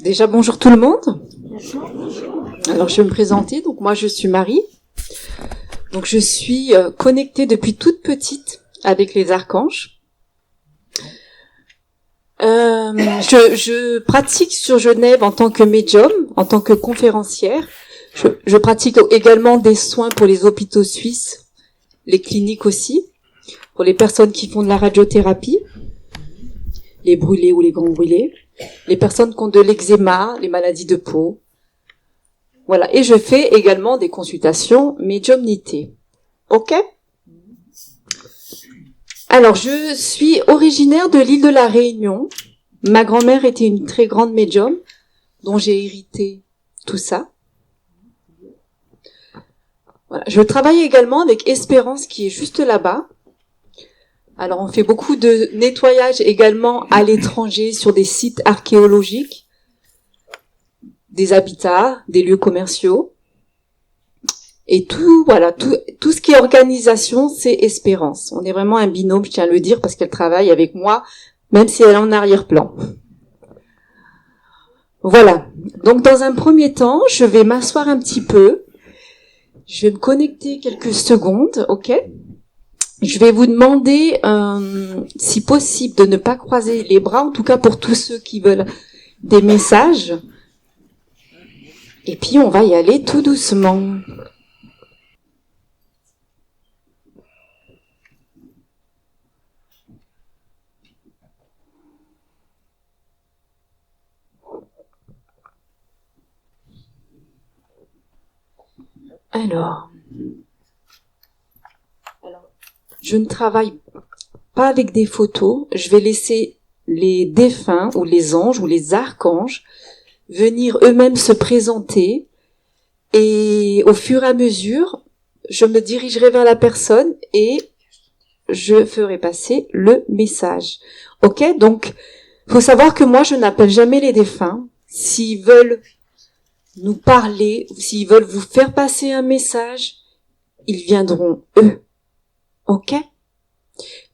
Déjà, bonjour tout le monde. Alors, je vais me présenter. Donc, moi, je suis Marie. Donc, je suis connectée depuis toute petite avec les archanges. Je pratique sur Genève en tant que médium, en tant que conférencière. Je pratique également des soins pour les hôpitaux suisses, les cliniques aussi, pour les personnes qui font de la radiothérapie, les brûlés ou les grands brûlés, les personnes qui ont de l'eczéma, les maladies de peau. Voilà. Et je fais également des consultations médiumnité. Ok? Alors, je suis originaire de l'île de la Réunion. Ma grand-mère était une très grande médium, dont j'ai hérité tout ça. Voilà. Je travaille également avec Espérance, qui est juste là-bas. Alors, on fait beaucoup de nettoyage également à l'étranger sur des sites archéologiques, des habitats, des lieux commerciaux. Et tout, voilà, tout ce qui est organisation, c'est Espérance. On est vraiment un binôme, je tiens à le dire, parce qu'elle travaille avec moi, même si elle est en arrière-plan. Voilà. Donc, dans un premier temps, je vais m'asseoir un petit peu. Je vais me connecter quelques secondes, ok? Je vais vous demander, si possible, de ne pas croiser les bras, en tout cas pour tous ceux qui veulent des messages. Et puis, on va y aller tout doucement. Alors, je ne travaille pas avec des photos. Je vais laisser les défunts ou les anges ou les archanges venir eux-mêmes se présenter, et au fur et à mesure, je me dirigerai vers la personne et je ferai passer le message. Ok? Donc, faut savoir que moi, je n'appelle jamais les défunts. S'ils veulent nous parler, s'ils veulent vous faire passer un message, ils viendront eux. Ok?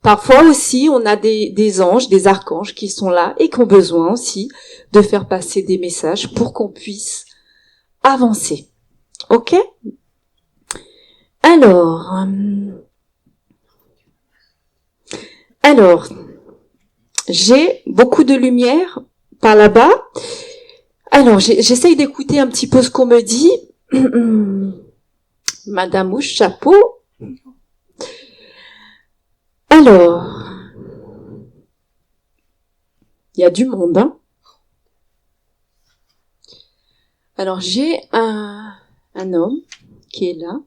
Parfois aussi, on a des anges, des archanges qui sont là et qui ont besoin aussi de faire passer des messages pour qu'on puisse avancer. Ok? Alors, j'ai beaucoup de lumière par là-bas. Alors, j'essaye d'écouter un petit peu ce qu'on me dit. Madame Mouche, chapeau. Alors, il y a du monde, hein. Alors, j'ai un homme qui est là,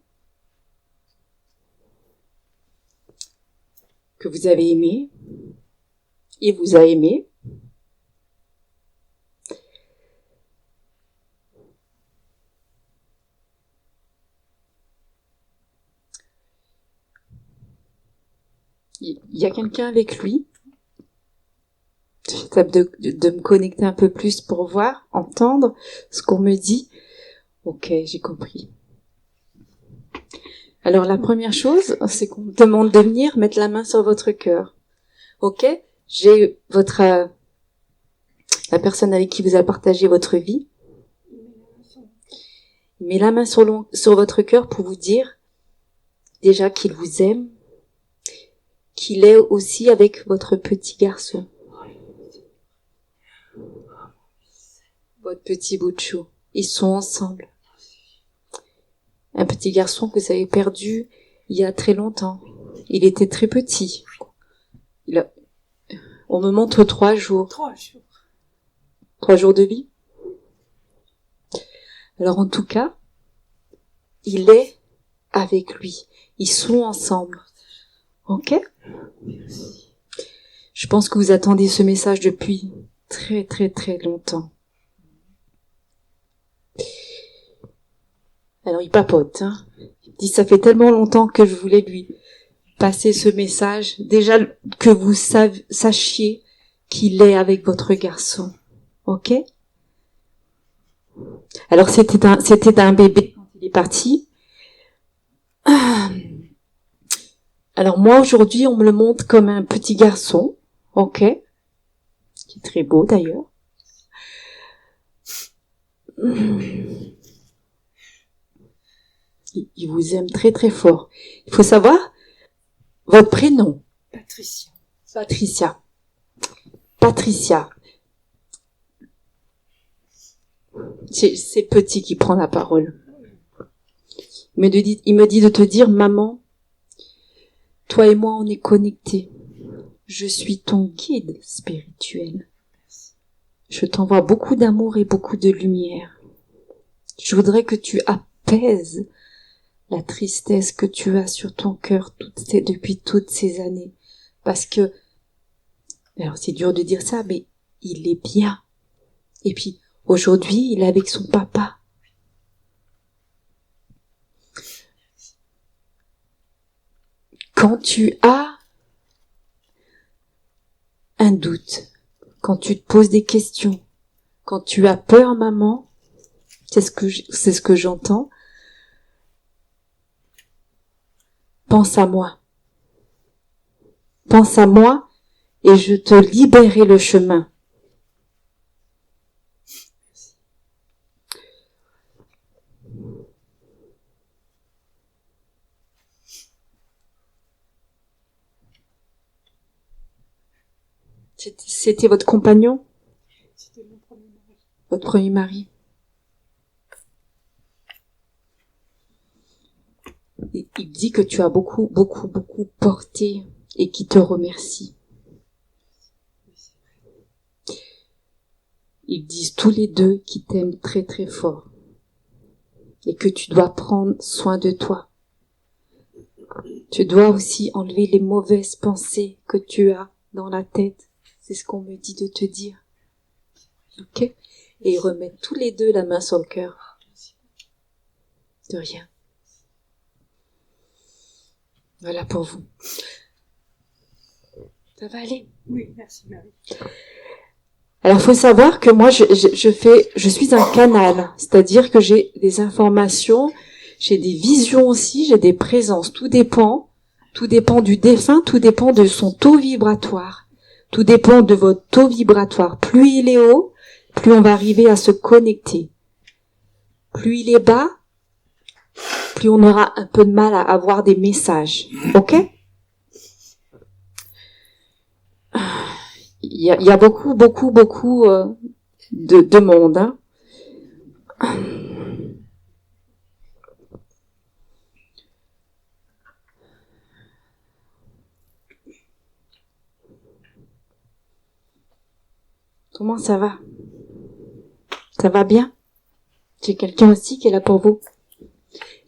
que vous avez aimé. Il vous a aimé. Il y a quelqu'un avec lui. J'essaie de me connecter un peu plus pour voir, entendre ce qu'on me dit. Ok, j'ai compris. Alors la première chose, c'est qu'on me demande de venir mettre la main sur votre cœur. Ok? J'ai la personne avec qui vous avez partagé votre vie. Il met la main sur votre cœur pour vous dire déjà qu'il vous aime, qu'il est aussi avec votre petit garçon. Votre petit bout de chou. Ils sont ensemble. Un petit garçon que vous avez perdu il y a très longtemps. Il était très petit. On me montre 3 jours. 3 jours de vie. Alors en tout cas, il est avec lui. Ils sont ensemble. Ok? Je pense que vous attendez ce message depuis très très très longtemps. Alors il papote, hein. Il dit ça fait tellement longtemps que je voulais lui passer ce message. Déjà que vous sachiez qu'il est avec votre garçon. Ok? Alors c'était un bébé quand il est parti. Alors moi aujourd'hui on me le montre comme un petit garçon. Ok? Qui est très beau d'ailleurs. Il vous aime très très fort. Il faut savoir votre prénom. Patricia. Patricia. Patricia. C'est Petit qui prend la parole. Il me dit de te dire, maman, toi et moi on est connectés. Je suis ton guide spirituel. Je t'envoie beaucoup d'amour et beaucoup de lumière. Je voudrais que tu apaises la tristesse que tu as sur ton cœur depuis toutes ces années. Parce que, alors c'est dur de dire ça, mais il est bien. Et puis, aujourd'hui, il est avec son papa. Quand tu as un doute, quand tu te poses des questions, quand tu as peur, maman, c'est ce que j'entends. Pense à moi. Pense à moi et je te libérerai le chemin. C'était votre compagnon? C'était mon premier mari. Votre premier mari? Il dit que tu as beaucoup, beaucoup, beaucoup porté et qui te remercie. Ils disent tous les deux qu'ils t'aiment très, très fort et que tu dois prendre soin de toi. Tu dois aussi enlever les mauvaises pensées que tu as dans la tête. C'est ce qu'on me dit de te dire. Ok? Et ils remettent tous les deux la main sur le cœur. De rien. Voilà pour vous. Ça va aller? Oui, merci Marie. Alors, faut savoir que moi, je suis un canal. C'est-à-dire que j'ai des informations, j'ai des visions aussi, j'ai des présences. Tout dépend du défunt, tout dépend de son taux vibratoire. Tout dépend de votre taux vibratoire. Plus il est haut, plus on va arriver à se connecter. Plus il est bas, plus on aura un peu de mal à avoir des messages. Ok? Il y a beaucoup de monde. Hein. Comment ça va? Ça va bien? J'ai quelqu'un aussi qui est là pour vous.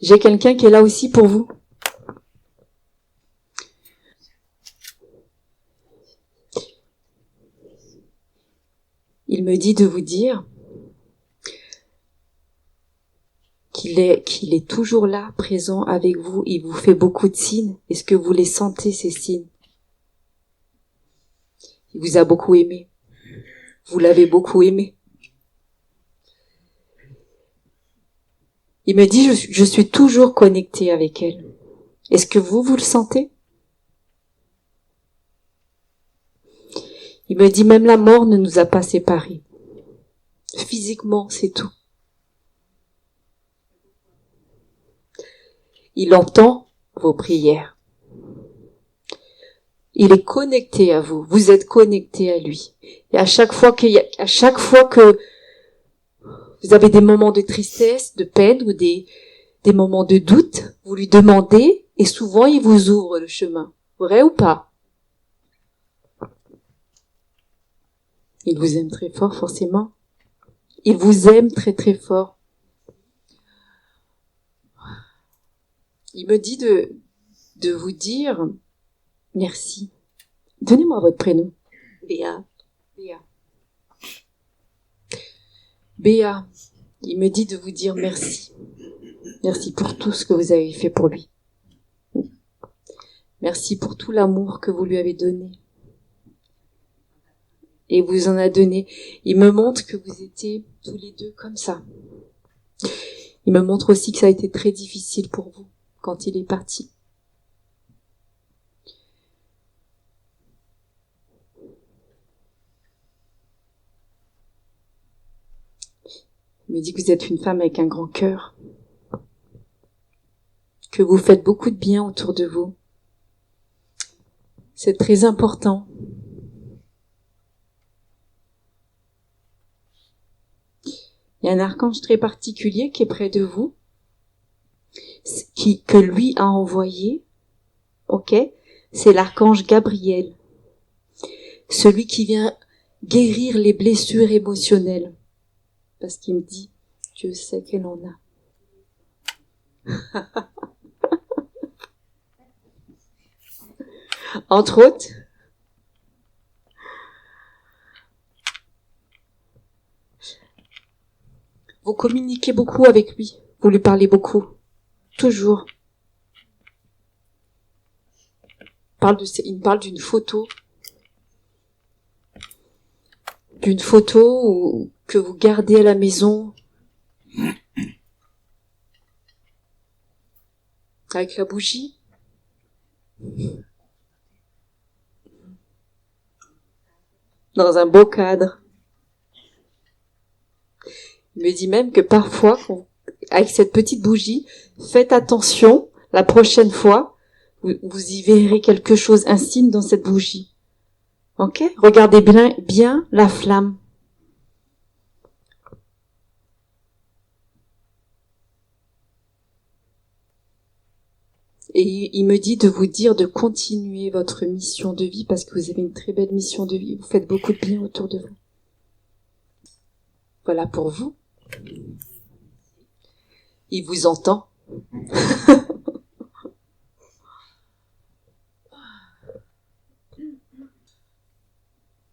J'ai quelqu'un qui est là aussi pour vous. Il me dit de vous dire qu'il est toujours là, présent avec vous. Il vous fait beaucoup de signes. Est-ce que vous les sentez, ces signes? Il vous a beaucoup aimé. Vous l'avez beaucoup aimé. Il me dit, je suis toujours connectée avec elle. Est-ce que vous le sentez? Il me dit, même la mort ne nous a pas séparés. Physiquement, c'est tout. Il entend vos prières. Il est connecté à vous. Vous êtes connecté à lui. Et à chaque fois que vous avez des moments de tristesse, de peine ou des moments de doute, vous lui demandez et souvent il vous ouvre le chemin. Vrai ou pas? Il vous aime très fort, forcément. Il vous aime très très fort. Il me dit de vous dire merci. Donnez-moi votre prénom. Béa. Béa. Béa. Il me dit de vous dire merci. Merci pour tout ce que vous avez fait pour lui. Merci pour tout l'amour que vous lui avez donné. Et vous en a donné. Il me montre que vous étiez tous les deux comme ça. Il me montre aussi que ça a été très difficile pour vous quand il est parti. Il me dit que vous êtes une femme avec un grand cœur, que vous faites beaucoup de bien autour de vous. C'est très important. Il y a un archange très particulier qui est près de vous, que lui a envoyé, ok? C'est l'archange Gabriel, celui qui vient guérir les blessures émotionnelles, parce qu'il me dit, Dieu sait qu'elle en a. Entre autres, vous communiquez beaucoup avec lui, vous lui parlez beaucoup, toujours. Il me parle d'une photo que vous gardez à la maison, avec la bougie. Dans un beau cadre. Il me dit même que parfois, avec cette petite bougie, faites attention, la prochaine fois, vous y verrez quelque chose, un signe dans cette bougie. Ok? Regardez bien la flamme. Et il me dit de vous dire de continuer votre mission de vie parce que vous avez une très belle mission de vie. Vous faites beaucoup de bien autour de vous. Voilà pour vous. Il vous entend.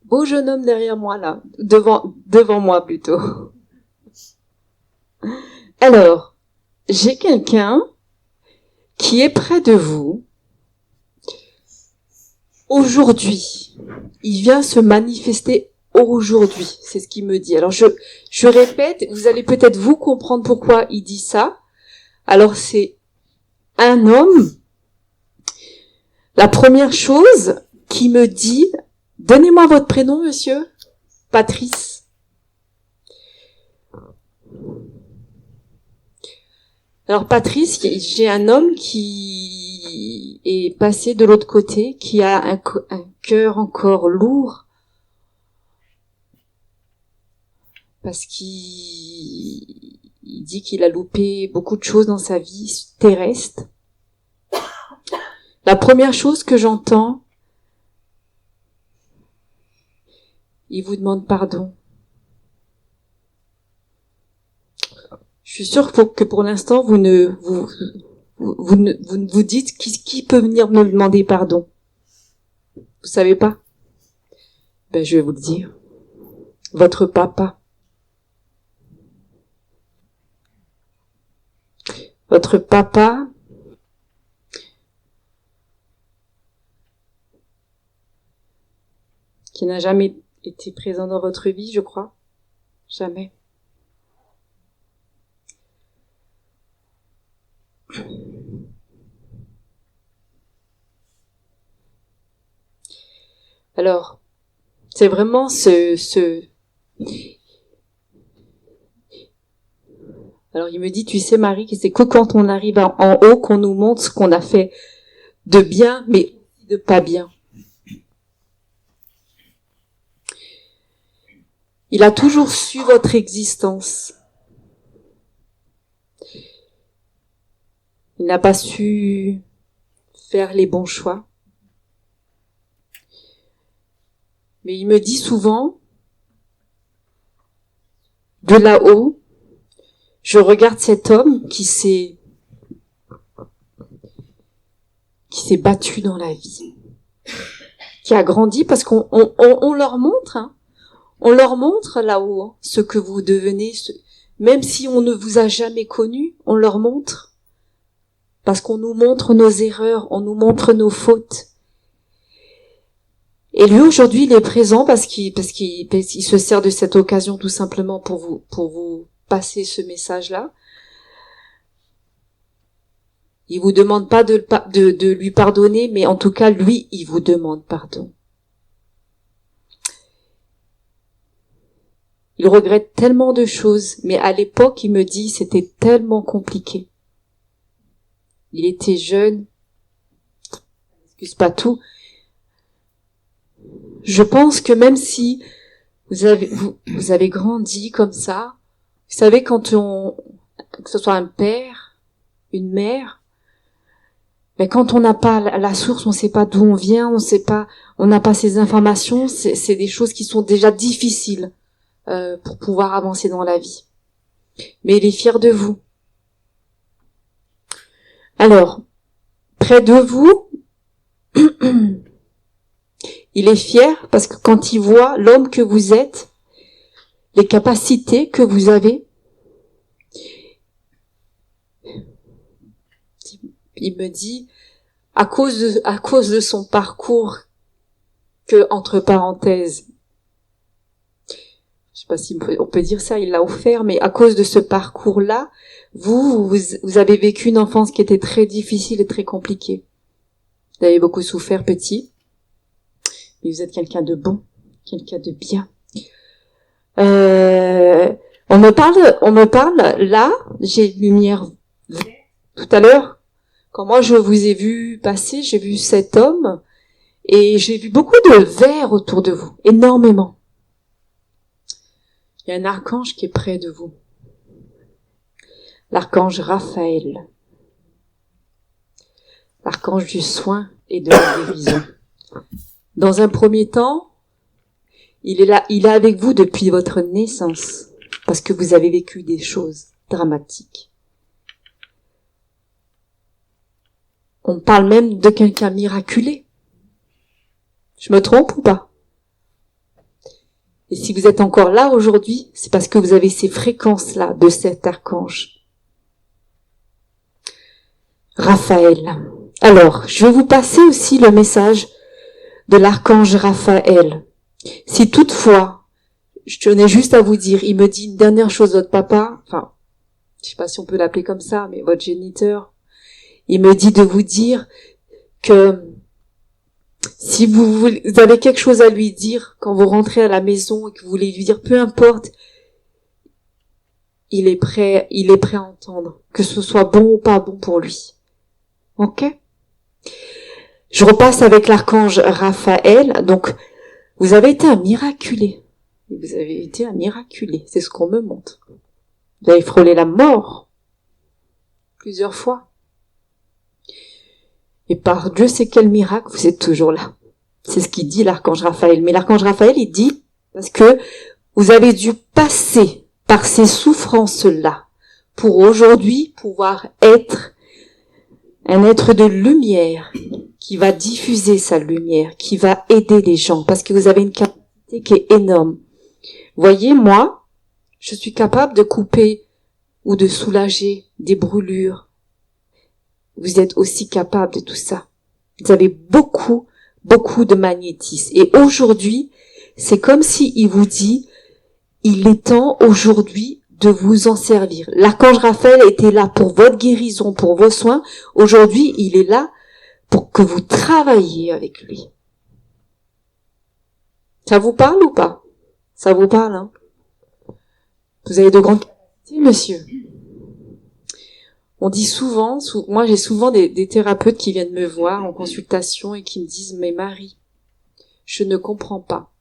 Beau jeune homme derrière moi là, devant moi plutôt. Alors, j'ai quelqu'un qui est près de vous. Aujourd'hui, il vient se manifester aujourd'hui, c'est ce qu'il me dit. Alors je répète, vous allez peut-être vous comprendre pourquoi il dit ça. Alors c'est un homme. La première chose qui me dit, donnez-moi votre prénom, monsieur. Patrice. Alors Patrice, j'ai un homme qui est passé de l'autre côté, qui a un cœur encore lourd, parce qu'il dit qu'il a loupé beaucoup de choses dans sa vie terrestre. La première chose que j'entends, il vous demande pardon. Je suis sûre que pour l'instant, vous ne vous dites qui peut venir me demander pardon. Vous savez pas? Ben, je vais vous le dire. Votre papa. Votre papa qui n'a jamais été présent dans votre vie, je crois. Jamais. Alors, c'est vraiment Alors, il me dit, tu sais, Marie, que c'est que quand on arrive en haut qu'on nous montre ce qu'on a fait de bien, mais de pas bien. Il a toujours su votre existence. Il n'a pas su faire les bons choix. Mais il me dit souvent, de là-haut, je regarde cet homme qui s'est battu dans la vie, qui a grandi, parce qu'on leur montre, hein, on leur montre là-haut, hein, ce que vous devenez, même si on ne vous a jamais connu, on leur montre, parce qu'on nous montre nos erreurs, on nous montre nos fautes. Et lui, aujourd'hui, il est présent parce qu'il se sert de cette occasion tout simplement pour vous passer ce message-là. Il vous demande pas de lui pardonner, mais en tout cas, lui, il vous demande pardon. Il regrette tellement de choses, mais à l'époque, il me dit, c'était tellement compliqué. Il était jeune, excuse pas tout. Je pense que même si vous avez grandi comme ça, vous savez, que ce soit un père, une mère, mais quand on n'a pas la source, on ne sait pas d'où on vient, on n'a pas ces informations, c'est des choses qui sont déjà difficiles pour pouvoir avancer dans la vie. Mais il est fier de vous. Alors, près de vous, il est fier parce que quand il voit l'homme que vous êtes, les capacités que vous avez, il me dit, à cause de son parcours, que, entre parenthèses, je sais pas si on peut dire ça, il l'a offert, mais à cause de ce parcours-là, vous avez vécu une enfance qui était très difficile et très compliquée. Vous avez beaucoup souffert petit, mais vous êtes quelqu'un de bon, quelqu'un de bien. On me parle, là, j'ai une lumière tout à l'heure. Quand moi je vous ai vu passer, j'ai vu cet homme, et j'ai vu beaucoup de verre autour de vous, énormément. Il y a un archange qui est près de vous. L'archange Raphaël. L'archange du soin et de la guérison. Dans un premier temps, il est avec vous depuis votre naissance, parce que vous avez vécu des choses dramatiques. On parle même de quelqu'un miraculé. Je me trompe ou pas? Et si vous êtes encore là aujourd'hui, c'est parce que vous avez ces fréquences-là de cet archange. Raphaël. Alors, je vais vous passer aussi le message de l'archange Raphaël. Si toutefois, je tenais juste à vous dire, il me dit une dernière chose, votre papa, enfin, je sais pas si on peut l'appeler comme ça, mais votre géniteur, il me dit de vous dire que si vous avez quelque chose à lui dire quand vous rentrez à la maison et que vous voulez lui dire, peu importe, il est prêt à entendre, que ce soit bon ou pas bon pour lui. Ok? Je repasse avec l'archange Raphaël. Donc, vous avez été un miraculé. Vous avez été un miraculé. C'est ce qu'on me montre. Vous avez frôlé la mort plusieurs fois. Et par Dieu sait quel miracle, vous êtes toujours là. C'est ce qu'il dit l'archange Raphaël. Mais l'archange Raphaël, il dit, parce que vous avez dû passer par ces souffrances-là pour aujourd'hui pouvoir être un être de lumière qui va diffuser sa lumière, qui va aider les gens, parce que vous avez une capacité qui est énorme. Voyez, moi, je suis capable de couper ou de soulager des brûlures. Vous êtes aussi capable de tout ça. Vous avez beaucoup de magnétisme. Et aujourd'hui, c'est comme si il vous dit, il est temps aujourd'hui de vous en servir. L'archange Raphaël était là pour votre guérison, pour vos soins. Aujourd'hui, il est là pour que vous travailliez avec lui. Ça vous parle ou pas? Ça vous parle, hein? Vous avez de grandes capacités, monsieur. On dit souvent, moi j'ai souvent des thérapeutes qui viennent me voir en consultation et qui me disent, mais Marie, je ne comprends pas.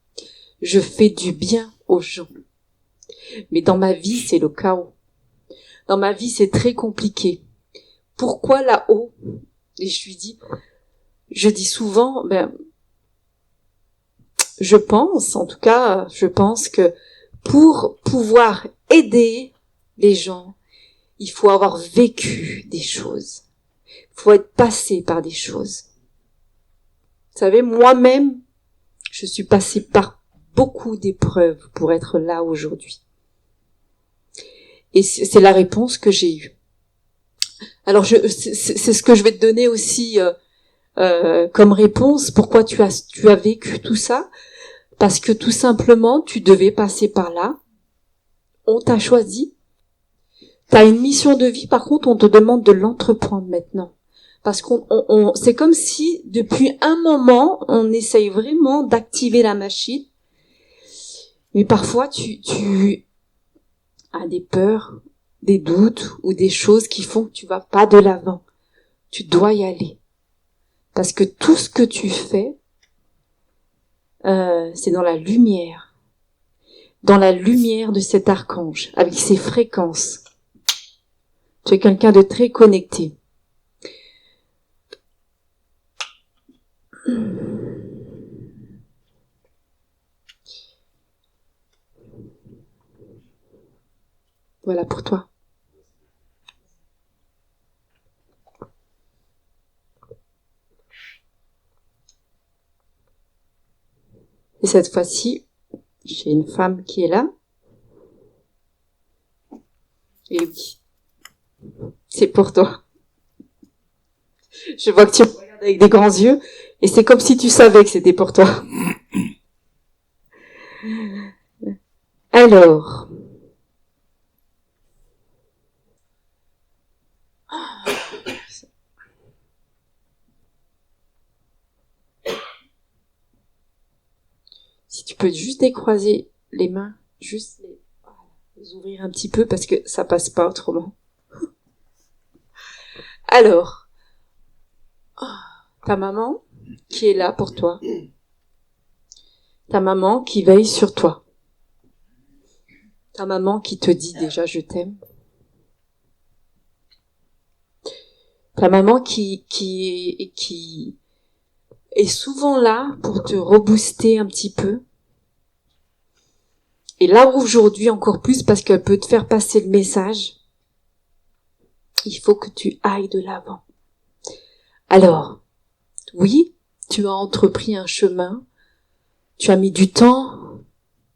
Je fais du bien aux gens. Mais dans ma vie, c'est le chaos. Dans ma vie, c'est très compliqué. Pourquoi là-haut? Et je dis souvent, je pense que pour pouvoir aider les gens, il faut avoir vécu des choses. Il faut être passé par des choses. Vous savez, moi-même, je suis passée par beaucoup d'épreuves pour être là aujourd'hui. Et c'est la réponse que j'ai eue. Alors, c'est ce que je vais te donner aussi comme réponse. Pourquoi tu as vécu tout ça? Parce que tout simplement, tu devais passer par là. On t'a choisi. T'as une mission de vie, par contre, on te demande de l'entreprendre maintenant. Parce c'est comme si, depuis un moment, on essaye vraiment d'activer la machine. Mais parfois, tu as des peurs, des doutes ou des choses qui font que tu vas pas de l'avant. Tu dois y aller. Parce que tout ce que tu fais, c'est dans la lumière de cet archange, avec ses fréquences. Tu es quelqu'un de très connecté. Voilà pour toi. Et cette fois-ci, j'ai une femme qui est là. Et oui, c'est pour toi. Je vois que tu me regardes avec des grands yeux, et c'est comme si tu savais que c'était pour toi. Alors, si tu peux juste décroiser les mains, juste les ouvrir un petit peu parce que ça passe pas autrement. Alors, ta maman qui est là pour toi, ta maman qui veille sur toi, ta maman qui te dit déjà je t'aime, ta maman qui est souvent là pour te rebooster un petit peu. Et là aujourd'hui encore plus parce qu'elle peut te faire passer le message, il faut que tu ailles de l'avant. Alors, oui, tu as entrepris un chemin, tu as mis du temps,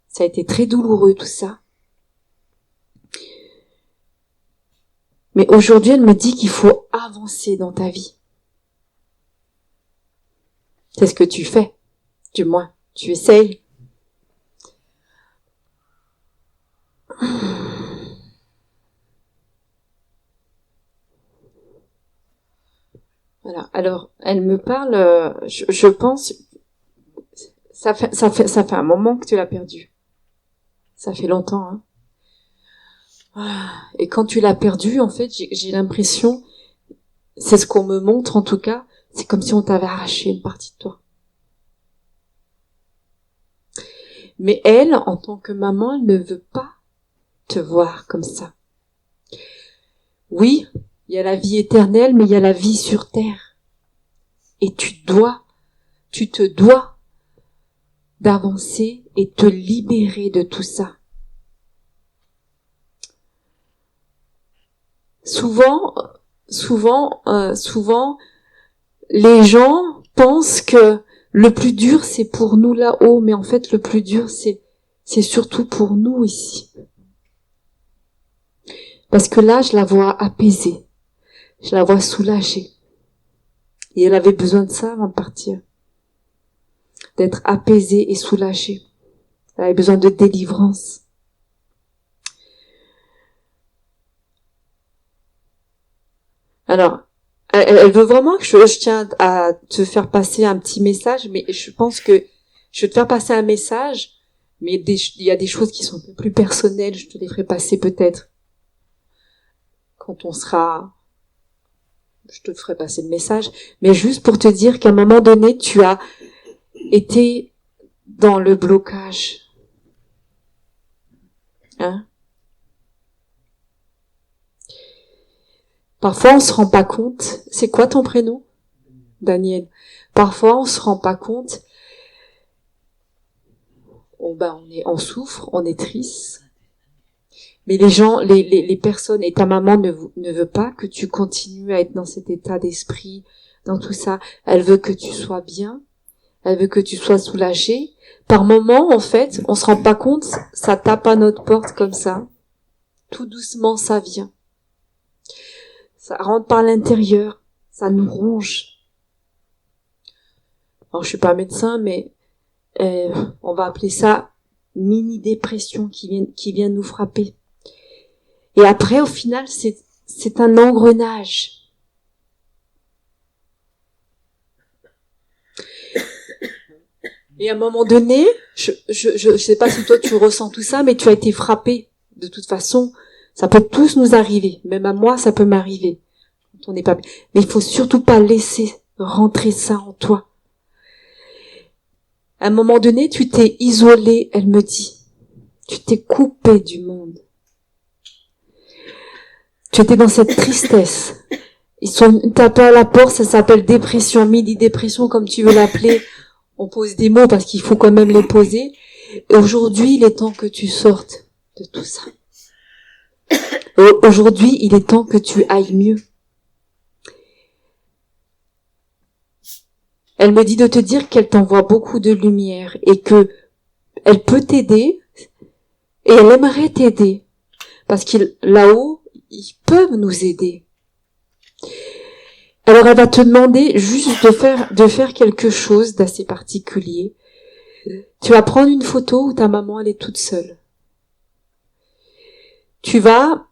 ça a été très douloureux tout ça. Mais aujourd'hui, elle me dit qu'il faut avancer dans ta vie. C'est ce que tu fais, du moins, tu essayes. Voilà. Alors, elle me parle, je pense, ça fait un moment que tu l'as perdu. Ça fait longtemps, hein. Et quand tu l'as perdu, en fait, j'ai l'impression, c'est ce qu'on me montre en tout cas, c'est comme si on t'avait arraché une partie de toi. Mais elle, en tant que maman, elle ne veut pas te voir comme ça. Oui, il y a la vie éternelle, mais il y a la vie sur terre. Et tu te dois d'avancer et te libérer de tout ça. Souvent, les gens pensent que le plus dur c'est pour nous là-haut, mais en fait le plus dur c'est surtout pour nous ici. Parce que là, je la vois apaisée, je la vois soulagée. Et elle avait besoin de ça avant de partir. D'être apaisée et soulagée. Elle avait besoin de délivrance. Alors, elle veut vraiment que je tiens à te faire passer un petit message, mais je pense que je vais te faire passer un message, mais il y a des choses qui sont un peu plus personnelles, je te les ferai passer peut-être quand je te ferai passer le message, mais juste pour te dire qu'à un moment donné, tu as été dans le blocage. Hein? Parfois, on se rend pas compte. C'est quoi ton prénom? Daniel. Parfois, on se rend pas compte. On souffre, on est triste. Mais les gens, les personnes, et ta maman ne veut pas que tu continues à être dans cet état d'esprit, dans tout ça. Elle veut que tu sois bien. Elle veut que tu sois soulagé. Par moments, en fait, on se rend pas compte, ça tape à notre porte comme ça. Tout doucement, ça vient. Ça rentre par l'intérieur. Ça nous ronge. Alors, je suis pas médecin, mais on va appeler ça mini-dépression qui vient nous frapper. Et après, au final, c'est un engrenage. Et à un moment donné, je sais pas si toi tu ressens tout ça, mais tu as été frappé. De toute façon, ça peut tous nous arriver. Même à moi, ça peut m'arriver. Quand on n'est pas... Mais il faut surtout pas laisser rentrer ça en toi. À un moment donné, tu t'es isolé, elle me dit. Tu t'es coupé du monde. Tu étais dans cette tristesse. Ils sont tapés à la porte, ça s'appelle dépression, midi-dépression, comme tu veux l'appeler. On pose des mots parce qu'il faut quand même les poser. Et aujourd'hui, il est temps que tu sortes de tout ça. Aujourd'hui, il est temps que tu ailles mieux. Elle me dit de te dire qu'elle t'envoie beaucoup de lumière et que elle peut t'aider et elle aimerait t'aider. Parce que là-haut, ils peuvent nous aider. Alors elle va te demander juste de faire quelque chose d'assez particulier. Tu vas prendre une photo où ta maman elle est toute seule. Tu vas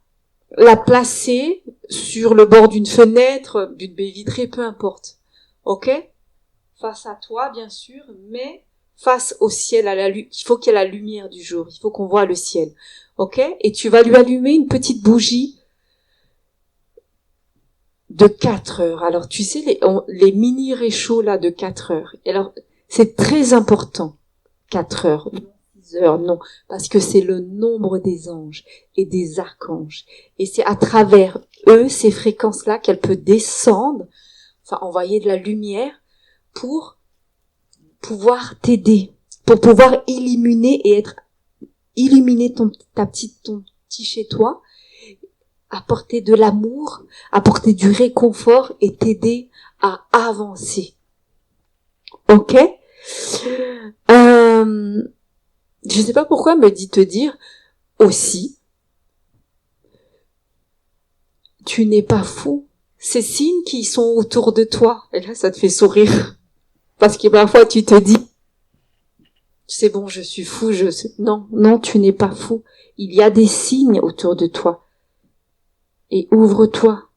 la placer sur le bord d'une fenêtre, d'une baie vitrée, peu importe. Ok? Face à toi, bien sûr, mais face au ciel, il faut qu'il y ait la lumière du jour. Il faut qu'on voit le ciel. Ok? Et tu vas lui allumer une petite bougie de 4 heures. Alors, tu sais, les mini réchauds, là, de 4 heures. Et alors, c'est très important. 4 heures. 6 heures, non. Parce que c'est le nombre des anges et des archanges. Et c'est à travers eux, ces fréquences-là, qu'elle peut descendre, enfin, envoyer de la lumière pour pouvoir t'aider. Pour pouvoir illuminer ton petit chez toi, apporter de l'amour, apporter du réconfort et t'aider à avancer. Ok? Je sais pas pourquoi elle me dit te dire aussi, tu n'es pas fou. Ces signes qui sont autour de toi, et là ça te fait sourire, parce que parfois tu te dis, c'est bon, je suis fou, non, tu n'es pas fou. Il y a des signes autour de toi. Et ouvre-toi.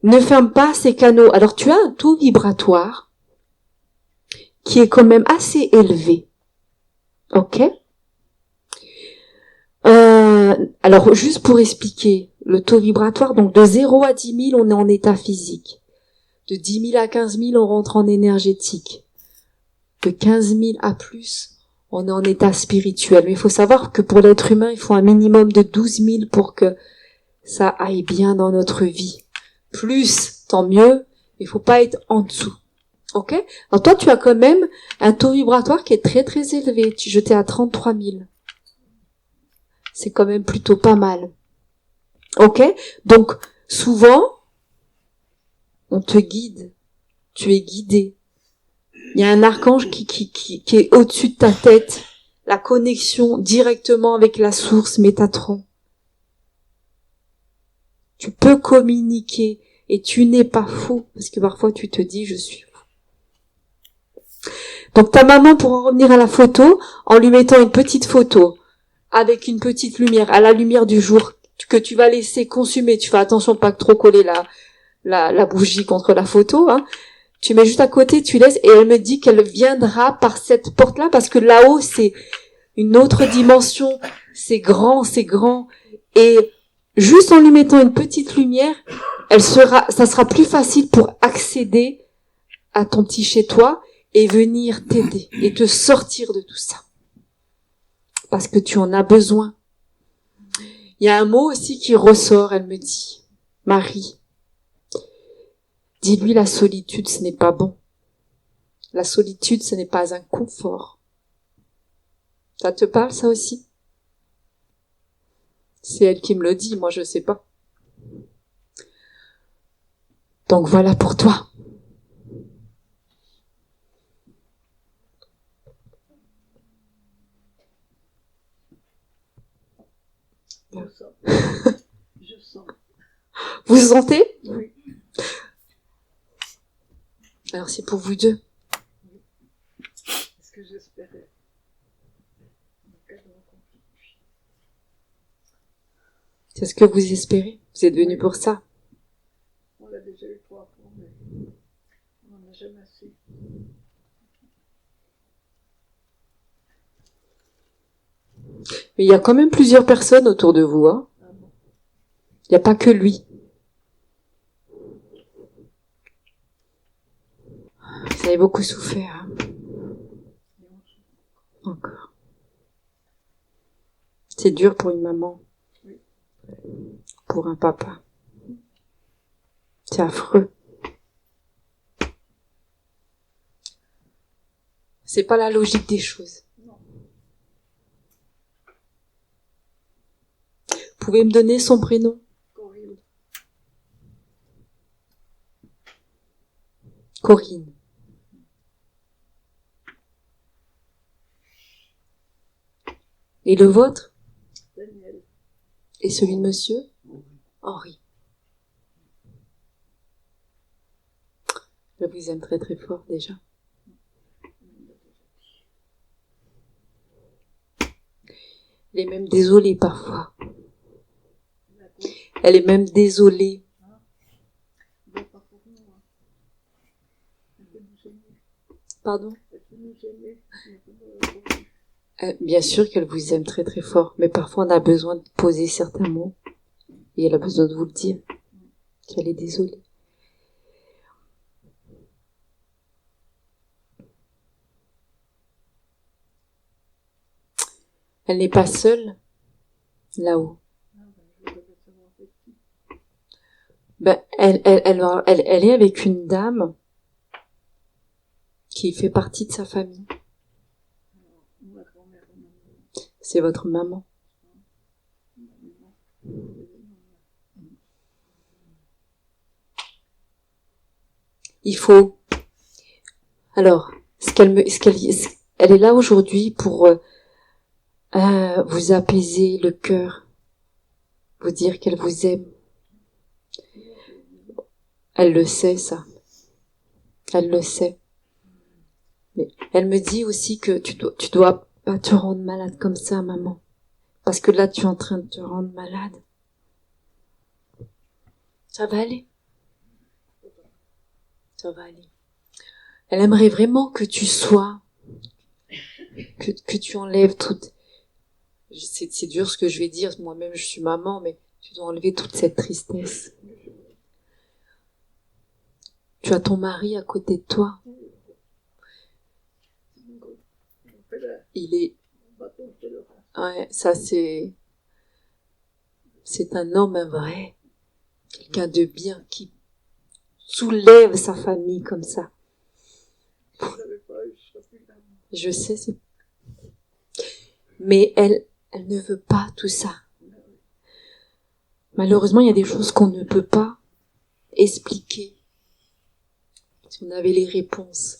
Ne ferme pas ces canaux. Alors tu as un taux vibratoire qui est quand même assez élevé. Ok? Alors juste pour expliquer le taux vibratoire, donc de 0 à 10 000, on est en état physique. De 10 000 à 15 000, on rentre en énergétique. De 15 000 à plus, on est en état spirituel. Mais il faut savoir que pour l'être humain, il faut un minimum de 12 000 pour que ça aille bien dans notre vie. Plus, tant mieux, il faut pas être en dessous. Ok? Alors toi, tu as quand même un taux vibratoire qui est très très élevé. Tu jetais à 33 000. C'est quand même plutôt pas mal. Ok? Donc, souvent, on te guide. Tu es guidé. Il y a un archange qui est au-dessus de ta tête. La connexion directement avec la source Métatron. Tu peux communiquer et tu n'es pas fou. Parce que parfois tu te dis, je suis fou. Donc ta maman, pour en revenir à la photo, en lui mettant une petite photo, avec une petite lumière, à la lumière du jour, que tu vas laisser consumer. Tu fais attention de pas trop coller la bougie contre la photo, hein. Tu mets juste à côté, tu laisses, et elle me dit qu'elle viendra par cette porte-là, parce que là-haut, c'est une autre dimension. C'est grand. Et juste en lui mettant une petite lumière, ça sera plus facile pour accéder à ton petit chez toi et venir t'aider et te sortir de tout ça. Parce que tu en as besoin. Il y a un mot aussi qui ressort, elle me dit. Marie, dis-lui la solitude, ce n'est pas bon. La solitude, ce n'est pas un confort. Ça te parle, ça aussi? C'est elle qui me le dit, moi je sais pas. Donc voilà pour toi. Je sens. Vous sentez? Oui. Alors c'est pour vous deux. C'est ce que j'espérais. C'est ce que vous espérez? Vous êtes venu pour ça? On l'a déjà eu 3 fois, mais on n'en a jamais assez. Mais il y a quand même plusieurs personnes autour de vous, hein. Ah bon. Il n'y a pas que lui. Vous avez beaucoup souffert, hein. Encore. C'est dur pour une maman. Pour un papa. C'est affreux. C'est pas la logique des choses. Non. Vous pouvez me donner son prénom? Corinne. Corinne. Et le vôtre? Daniel. Et celui de monsieur? Henri. Je vous aime très très fort déjà. Elle est même désolée parfois. D'accord. Elle est même désolée. Bon, pas pour nous, hein. Elle peut nous aimer. Pardon? Elle peut nous aimer. Mais pour nous. Bien sûr qu'elle vous aime très très fort, mais parfois on a besoin de poser certains mots. Et elle a besoin de vous le dire. Qu'elle est désolée. Elle n'est pas seule là-haut. Ah, ben, je voudrais savoir avec qui. Ben, elle est avec une dame qui fait partie de sa famille. Alors, ma grand-mère, C'est votre maman. Il faut. Alors, elle est là aujourd'hui pour vous apaiser le cœur, vous dire qu'elle vous aime. Elle le sait, ça. Elle le sait. Mais elle me dit aussi que tu dois pas te rendre malade comme ça, maman. Parce que là, tu es en train de te rendre malade. Ça va aller. Ça va aller. Elle aimerait vraiment que tu sois, que tu enlèves toute. C'est dur ce que je vais dire. Moi-même, je suis maman, mais tu dois enlever toute cette tristesse. Tu as ton mari à côté de toi. Il est. Ouais, ça c'est un homme, un vrai. Quelqu'un de bien qui soulève sa famille comme ça. Je sais, mais elle ne veut pas tout ça. Malheureusement, il y a des choses qu'on ne peut pas expliquer. Si on avait les réponses.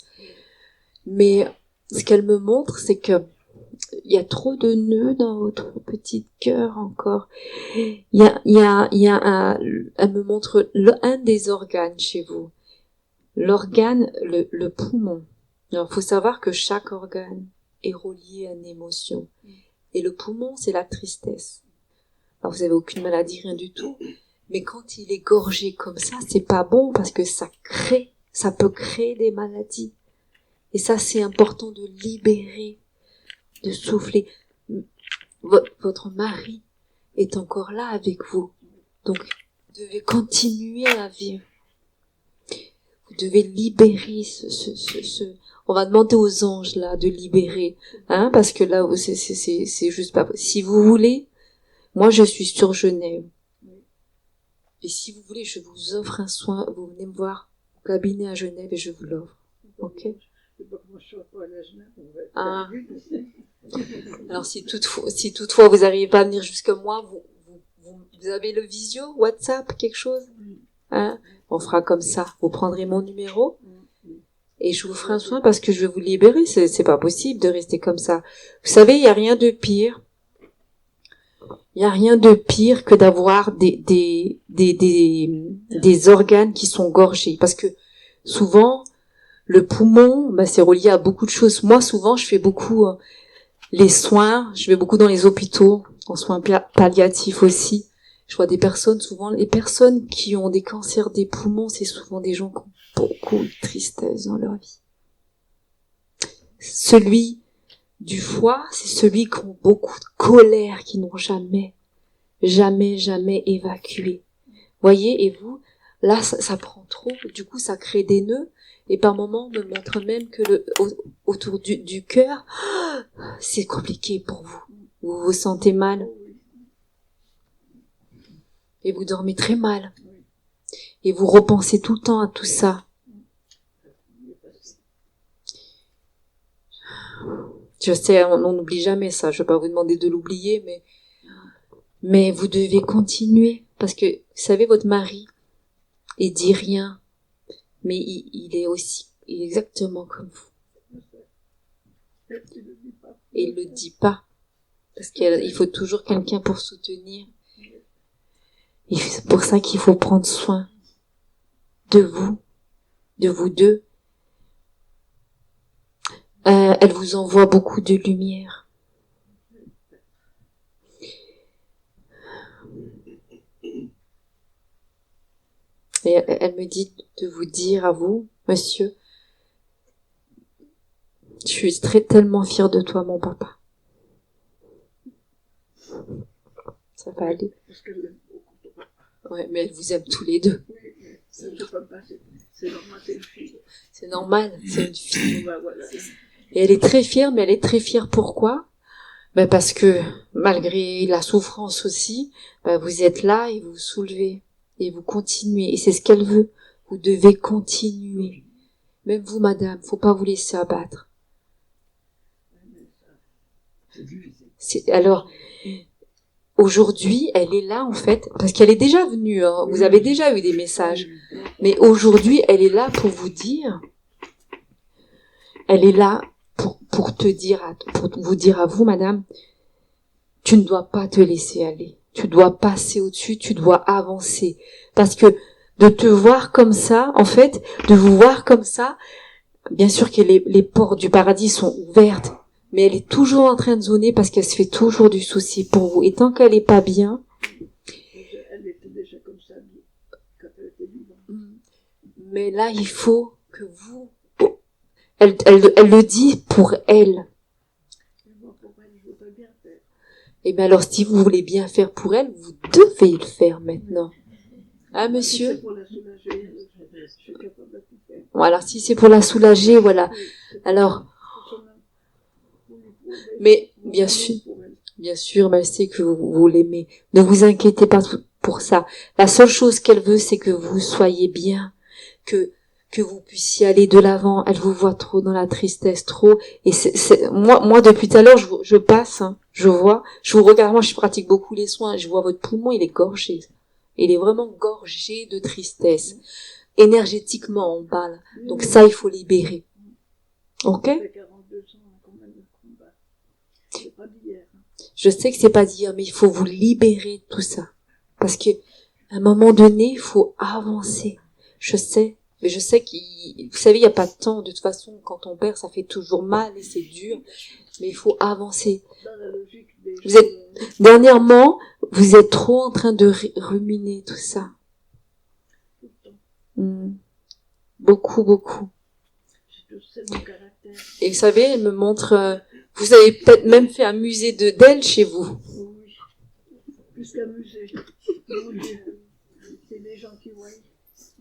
Mais ce qu'elle me montre, c'est que il y a trop de nœuds dans votre petit cœur encore. Elle me montre un des organes chez vous. L'organe, le poumon. Alors, faut savoir que chaque organe est relié à une émotion. Et le poumon, c'est la tristesse. Alors, vous avez aucune maladie, rien du tout. Mais quand il est gorgé comme ça, c'est pas bon parce que ça peut créer des maladies. Et ça, c'est important de libérer, de souffler. Votre mari est encore là avec vous. Donc, vous devez continuer à vivre. Vous devez libérer on va demander aux anges, là, de libérer. Hein, parce que là, c'est juste pas possible. Si vous voulez, moi, je suis sur Genève. Et si vous voulez, je vous offre un soin. Vous venez me voir au cabinet à Genève et je vous l'offre. Ok? Ah. Alors si toutefois vous n'arrivez pas à venir jusqu'à moi, vous avez le visio, WhatsApp, quelque chose, hein? On fera comme ça. Vous prendrez mon numéro et je vous ferai un soin parce que je vais vous libérer. C'est pas possible de rester comme ça. Vous savez, il y a rien de pire. Il y a rien de pire que d'avoir des organes qui sont gorgés, parce que souvent le poumon, c'est relié à beaucoup de choses. Moi, souvent, je fais beaucoup les soins. Je vais beaucoup dans les hôpitaux, en soins palliatifs aussi. Je vois des personnes, souvent, les personnes qui ont des cancers des poumons, c'est souvent des gens qui ont beaucoup de tristesse dans leur vie. Celui du foie, c'est celui qui a beaucoup de colère, qui n'ont jamais évacué. Voyez, et vous, là, ça prend trop, du coup, ça crée des nœuds, et par moments, on me montre même que autour du cœur, c'est compliqué pour vous. Vous vous sentez mal. Et vous dormez très mal. Et vous repensez tout le temps à tout ça. Je sais, on n'oublie jamais ça. Je vais pas vous demander de l'oublier, mais vous devez continuer. Parce que, vous savez, votre mari, il dit rien. Mais il est aussi exactement comme vous. Et il le dit pas. Parce qu'il faut toujours quelqu'un pour soutenir. Et c'est pour ça qu'il faut prendre soin de vous deux. Elle vous envoie beaucoup de lumière. Et elle me dit de vous dire à vous, monsieur, je suis tellement fière de toi, mon papa. Ça va aller. Parce que l'aime beaucoup. Ouais, mais elle vous aime tous les deux. Oui, mais ça ne peut pas, c'est normal, c'est une fille. C'est normal, c'est une fille. Bon, ben, voilà. Et elle est très fière, mais elle est très fière pourquoi? Ben parce que, malgré la souffrance aussi, ben vous êtes là et vous vous soulevez. Et vous continuez. Et c'est ce qu'elle veut. Vous devez continuer. Même vous, madame, faut pas vous laisser abattre. Alors, aujourd'hui, elle est là, en fait, parce qu'elle est déjà venue, hein. Vous avez déjà eu des messages. Mais aujourd'hui, elle est là pour vous dire, elle est là pour vous dire à vous, madame, tu ne dois pas te laisser aller. Tu dois passer au-dessus, tu dois avancer. Parce que de te voir comme ça, en fait, de vous voir comme ça, bien sûr que les portes du paradis sont ouvertes, mais elle est toujours en train de zoner parce qu'elle se fait toujours du souci pour vous. Et tant qu'elle est pas bien... Elle était déjà comme ça quand elle était vivante. Mais là, il faut que vous... Elle le dit pour elle. Et bien alors, si vous voulez bien faire pour elle, vous devez le faire maintenant. Hein, monsieur? Si c'est pour la soulager, je suis capable de tout faire. Voilà, si c'est pour la soulager, voilà. Alors, mais bien sûr, mais elle sait que vous l'aimez. Ne vous inquiétez pas pour ça. La seule chose qu'elle veut, c'est que vous soyez bien, que vous puissiez aller de l'avant. Elle vous voit trop dans la tristesse, trop. Et moi, depuis tout à l'heure, je passe, hein, je vous regarde. Moi, je pratique beaucoup les soins. Je vois votre poumon, il est gorgé. Il est vraiment gorgé de tristesse. Énergétiquement, on parle. Donc ça, il faut libérer. Ok? Je sais que c'est pas d'hier, mais il faut vous libérer de tout ça. Parce que, à un moment donné, il faut avancer. Je sais. Mais je sais vous savez, il n'y a pas de temps. De toute façon, quand on perd, ça fait toujours mal et c'est dur. Mais il faut avancer. Dernièrement, vous êtes trop en train de ruminer tout ça. Beaucoup. Et vous savez, elle me montre, vous avez peut-être même fait un musée d'elle chez vous. Oui, plus qu'un musée. C'est les gens qui voient.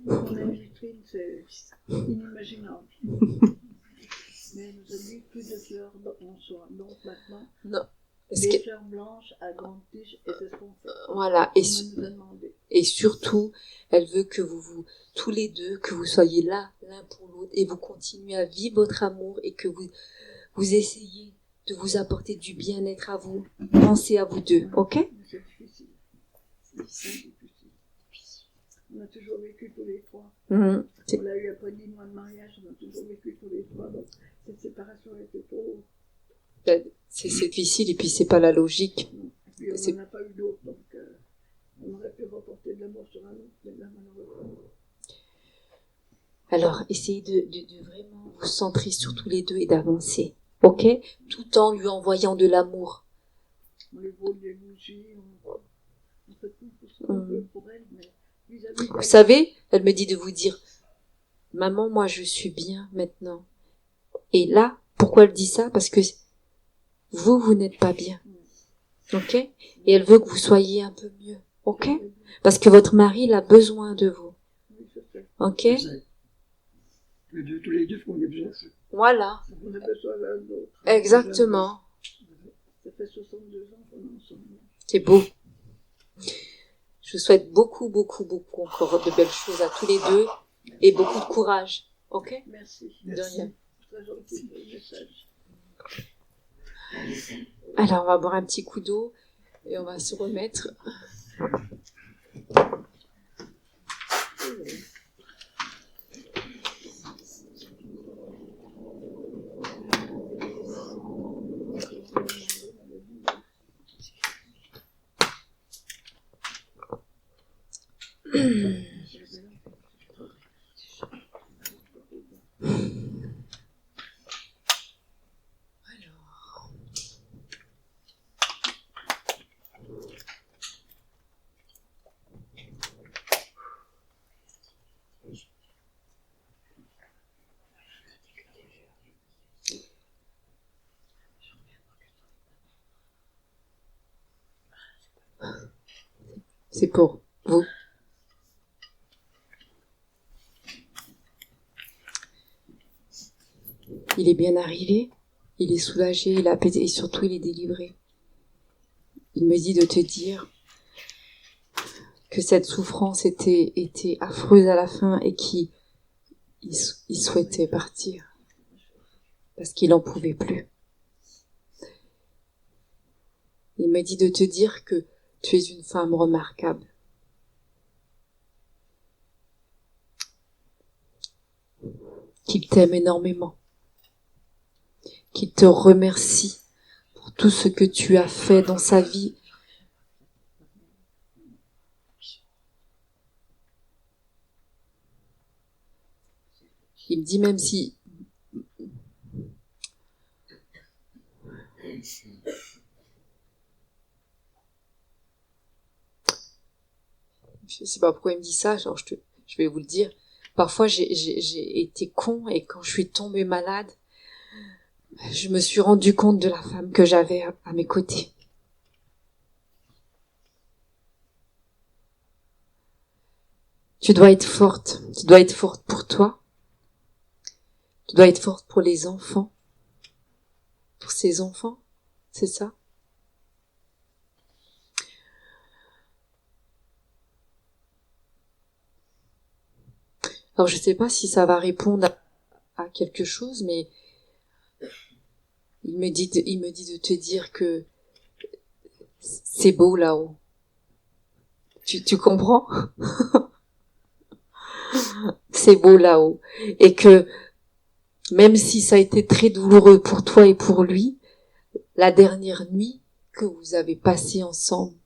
Mon vitrine, c'est inimaginable. Mais nous avons dit plus de fleurs en soi. Donc maintenant, non. Des fleurs blanches à grande tige, et c'est ce qu'on fait. Voilà. Et surtout, elle veut que vous tous les deux, que vous soyez là, l'un pour l'autre, et vous continuez à vivre votre amour, et que vous essayez de vous apporter du bien-être à vous. Pensez à vous deux, ok? C'est difficile. C'est difficile. On a toujours vécu tous les trois. On a eu après 10 mois de mariage, on a toujours vécu tous les trois. Donc cette séparation était trop... C'est difficile, et puis c'est pas la logique. Et puis on n'en a pas eu d'autres, donc on aurait pu reporter de l'amour sur un autre, mais là malheureusement. Alors, essayez de vraiment vous centrer sur tous les deux et d'avancer, ok? Tout en lui envoyant de l'amour. On lui vole des bougies, on fait tout pour ça, on veut pour elle, mais vis-à-vis vous savez, elle me dit de vous dire, maman, moi je suis bien maintenant. Et là, pourquoi elle dit ça? Parce que vous n'êtes pas bien. Ok? Et elle veut que vous soyez un peu mieux. Ok? Parce que votre mari, il a besoin de vous. Ok? Tous les deux font des besoins. Voilà. On a besoin l'un de l'autre. Exactement. Ça fait 62 ans qu'on est ensemble. C'est beau. Je vous souhaite beaucoup, beaucoup, beaucoup encore de belles choses à tous les deux et beaucoup de courage. Ok? Merci. De rien. Très gentil pour le message. Alors, on va boire un petit coup d'eau et on va se remettre. C'est pour vous. Il est bien arrivé, il est soulagé, il a apaisé et surtout il est délivré. Il me dit de te dire que cette souffrance était affreuse à la fin et qu'il souhaitait partir parce qu'il n'en pouvait plus. Il me dit de te dire que tu es une femme remarquable. Qu'il t'aime énormément. Qu'il te remercie pour tout ce que tu as fait dans sa vie. Il me dit même si... Je sais pas pourquoi il me dit ça, genre je vais vous le dire. Parfois j'ai été con et quand je suis tombée malade, je me suis rendu compte de la femme que j'avais à mes côtés. Tu dois être forte. Tu dois être forte pour toi. Tu dois être forte pour les enfants. Pour ses enfants. C'est ça? Alors je sais pas si ça va répondre à quelque chose, mais il me dit de te dire que c'est beau là-haut. Tu comprends? C'est beau là-haut. Et que même si ça a été très douloureux pour toi et pour lui, la dernière nuit que vous avez passée ensemble,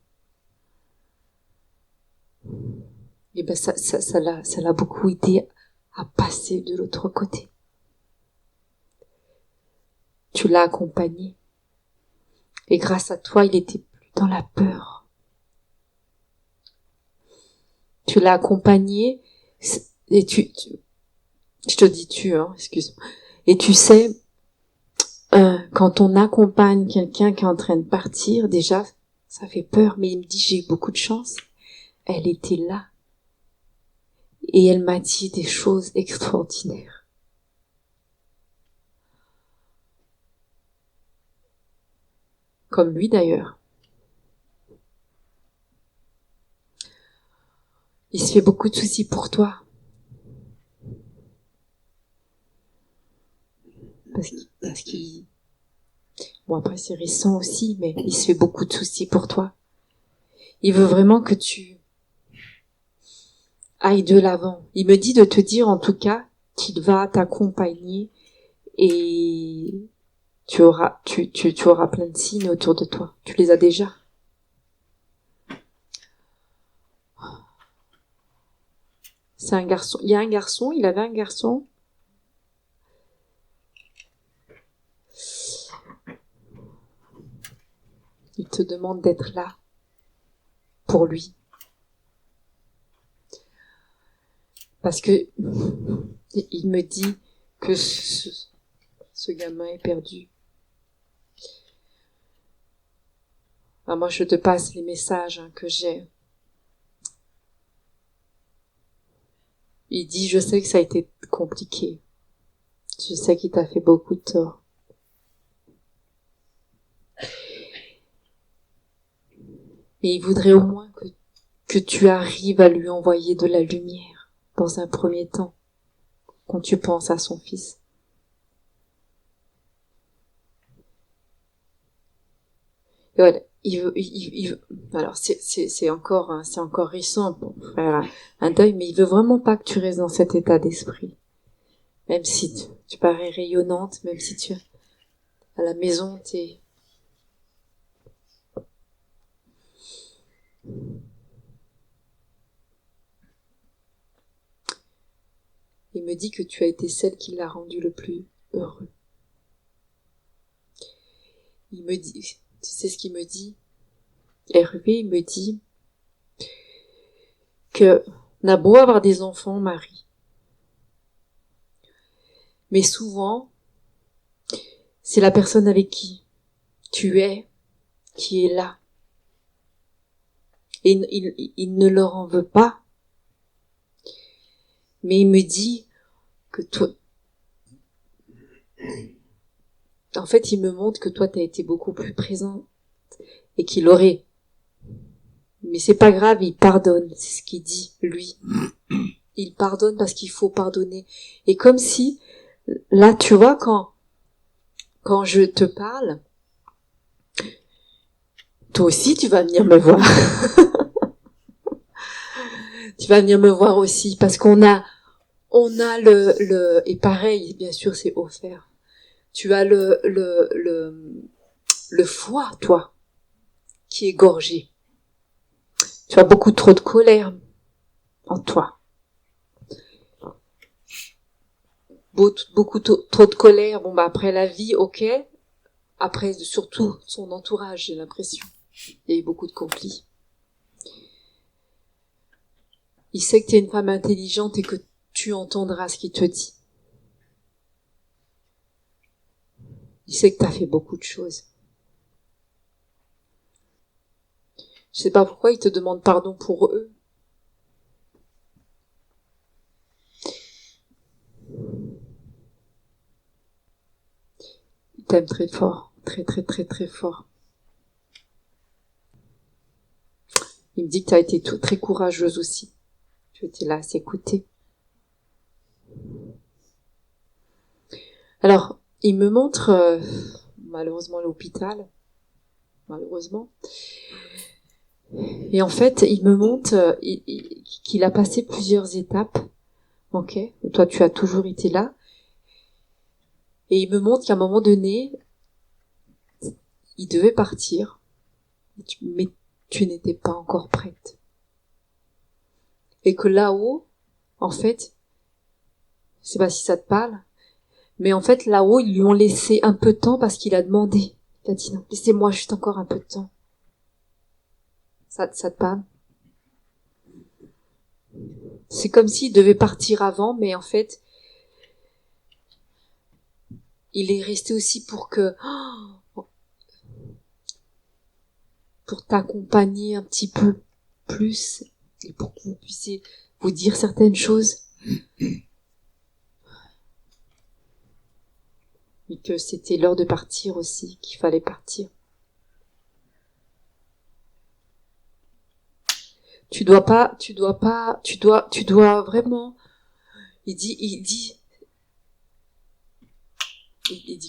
et ben ça l'a beaucoup aidé à passer de l'autre côté. Tu l'as accompagné. Et grâce à toi, il était plus dans la peur. Tu l'as accompagné et je te dis excuse-moi. Et tu sais, quand on accompagne quelqu'un qui est en train de partir, déjà, ça fait peur, mais il me dit, j'ai eu beaucoup de chance. Elle était là. Et elle m'a dit des choses extraordinaires. Comme lui d'ailleurs. Il se fait beaucoup de soucis pour toi. Parce qu'il... Bon, après c'est récent aussi, mais il se fait beaucoup de soucis pour toi. Il veut vraiment que tu ailles de l'avant. Il me dit de te dire en tout cas qu'il va t'accompagner et tu auras plein de signes autour de toi. Tu les as déjà. C'est un garçon. Il y a un garçon, il avait un garçon. Il te demande d'être là pour lui. Parce que il me dit que ce gamin est perdu. Moi, je te passe les messages que j'ai. Il dit, je sais que ça a été compliqué. Je sais qu'il t'a fait beaucoup de tort. Mais il voudrait au moins que tu arrives à lui envoyer de la lumière dans un premier temps, quand tu penses à son fils. Et voilà, il veut, alors c'est encore récent pour faire un deuil, mais il veut vraiment pas que tu restes dans cet état d'esprit. Même si tu parais rayonnante, même si tu, à la maison, il me dit que tu as été celle qui l'a rendu le plus heureux. Il me dit, tu sais ce qu'il me dit? Hervé, il me dit que on a beau avoir des enfants, Marie, mais souvent, c'est la personne avec qui tu es qui est là. Et il ne leur en veut pas. Mais il me dit que toi, en fait, il me montre que toi, t'as été beaucoup plus présent et qu'il aurait. Mais c'est pas grave, il pardonne, c'est ce qu'il dit, lui. Il pardonne parce qu'il faut pardonner. Et comme si, là, tu vois, quand je te parle, toi aussi, tu vas venir me voir. Tu vas venir me voir aussi, parce qu'on a et pareil, bien sûr, c'est offert. Tu as le foie, toi, qui est gorgé. Tu as beaucoup trop de colère en toi. Beaucoup trop de colère. Bon, après la vie, ok. Après, surtout, son entourage, j'ai l'impression. Il y a eu beaucoup de conflits. Il sait que tu es une femme intelligente et que tu entendras ce qu'il te dit. Il sait que tu as fait beaucoup de choses. Je sais pas pourquoi il te demande pardon pour eux. Il t'aime très fort. Très, très, très, très fort. Il me dit que tu as été très courageuse aussi. Tu étais là à s'écouter. Alors, il me montre, malheureusement, l'hôpital. Malheureusement. Et en fait, il me montre qu'il a passé plusieurs étapes. Ok, toi, tu as toujours été là. Et il me montre qu'à un moment donné, il devait partir. Mais tu n'étais pas encore prête. Et que là-haut, en fait, je sais pas si ça te parle, mais en fait, là-haut, ils lui ont laissé un peu de temps parce qu'il a demandé. Il a dit non, laissez-moi juste encore un peu de temps. Ça te parle? C'est comme s'il devait partir avant, mais en fait, il est resté aussi pour t'accompagner un petit peu plus et pour que vous puissiez vous dire certaines choses. Et que c'était l'heure de partir aussi, qu'il fallait partir. Tu dois vraiment, il dit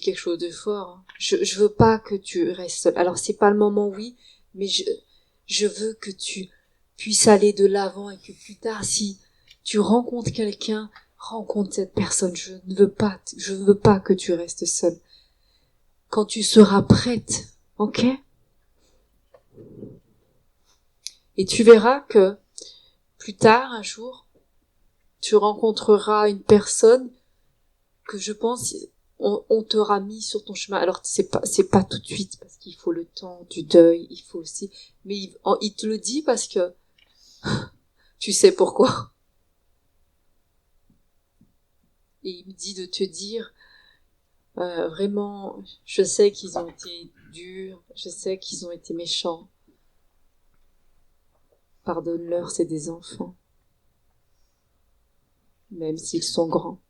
quelque chose de fort. Hein. Je veux pas que tu restes seul. Alors c'est pas le moment, oui, mais je veux que tu puisses aller de l'avant et que plus tard, si tu rencontres quelqu'un, rencontre cette personne. Je ne veux pas que tu restes seul. Quand tu seras prête, ok? Et tu verras que plus tard, un jour, tu rencontreras une personne que je pense on t'aura mis sur ton chemin. Alors c'est pas tout de suite parce qu'il faut le temps du deuil, il faut aussi, mais il te le dit parce que tu sais pourquoi. Et il me dit de te dire vraiment, je sais qu'ils ont été durs, je sais qu'ils ont été méchants. Pardonne-leur, c'est des enfants. Même s'ils sont grands.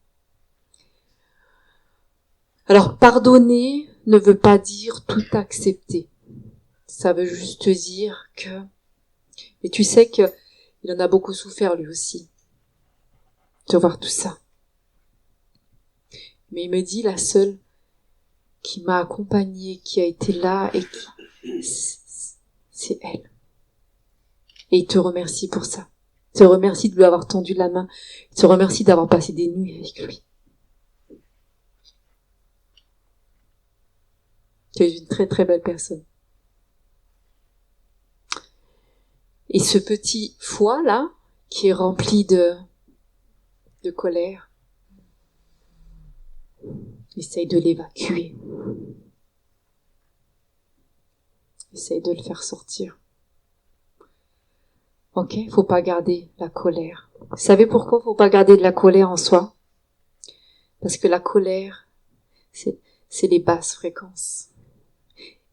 Alors, pardonner ne veut pas dire tout accepter. Ça veut juste dire que... Et tu sais qu'il en a beaucoup souffert lui aussi, de voir tout ça. Mais il me dit, la seule qui m'a accompagnée, qui a été là, et c'est elle. Et il te remercie pour ça. Il te remercie de lui avoir tendu la main. Il te remercie d'avoir passé des nuits avec lui. Tu es une très très belle personne. Et ce petit foie là, qui est rempli de colère, essaye de l'évacuer. Essaye de le faire sortir. Ok, faut pas garder la colère. Vous savez pourquoi faut pas garder de la colère en soi? Parce que la colère, c'est les basses fréquences.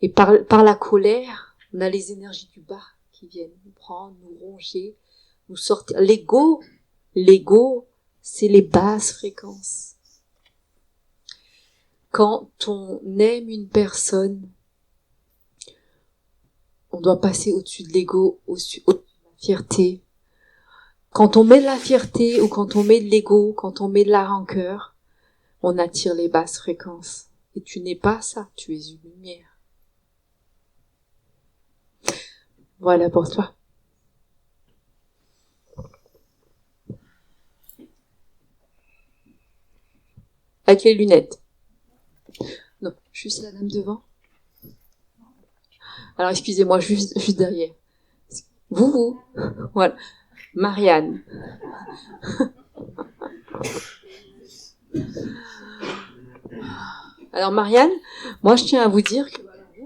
Et par la colère, on a les énergies du bas qui viennent nous prendre, nous ronger, nous sortir. L'ego, c'est les basses fréquences. Quand on aime une personne, on doit passer au-dessus de l'ego, au-dessus de la fierté. Quand on met de la fierté ou quand on met de l'ego, quand on met de la rancœur, on attire les basses fréquences. Et tu n'es pas ça, tu es une lumière. Voilà pour toi. Avec les lunettes. Non, juste la dame devant. Alors excusez-moi, juste derrière. Vous. Voilà. Marianne. Alors Marianne, moi je tiens à vous dire que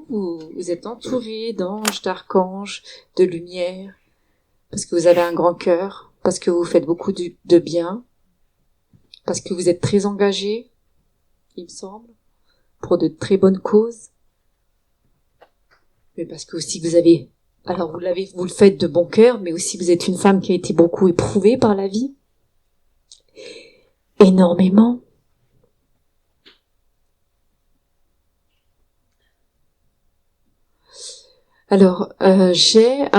vous êtes entourée d'anges, d'archanges, de lumière, parce que vous avez un grand cœur, parce que vous faites beaucoup de bien, parce que vous êtes très engagée, il me semble, pour de très bonnes causes, mais parce que aussi vous avez, alors vous le faites de bon cœur, mais aussi vous êtes une femme qui a été beaucoup éprouvée par la vie, énormément. Alors, j'ai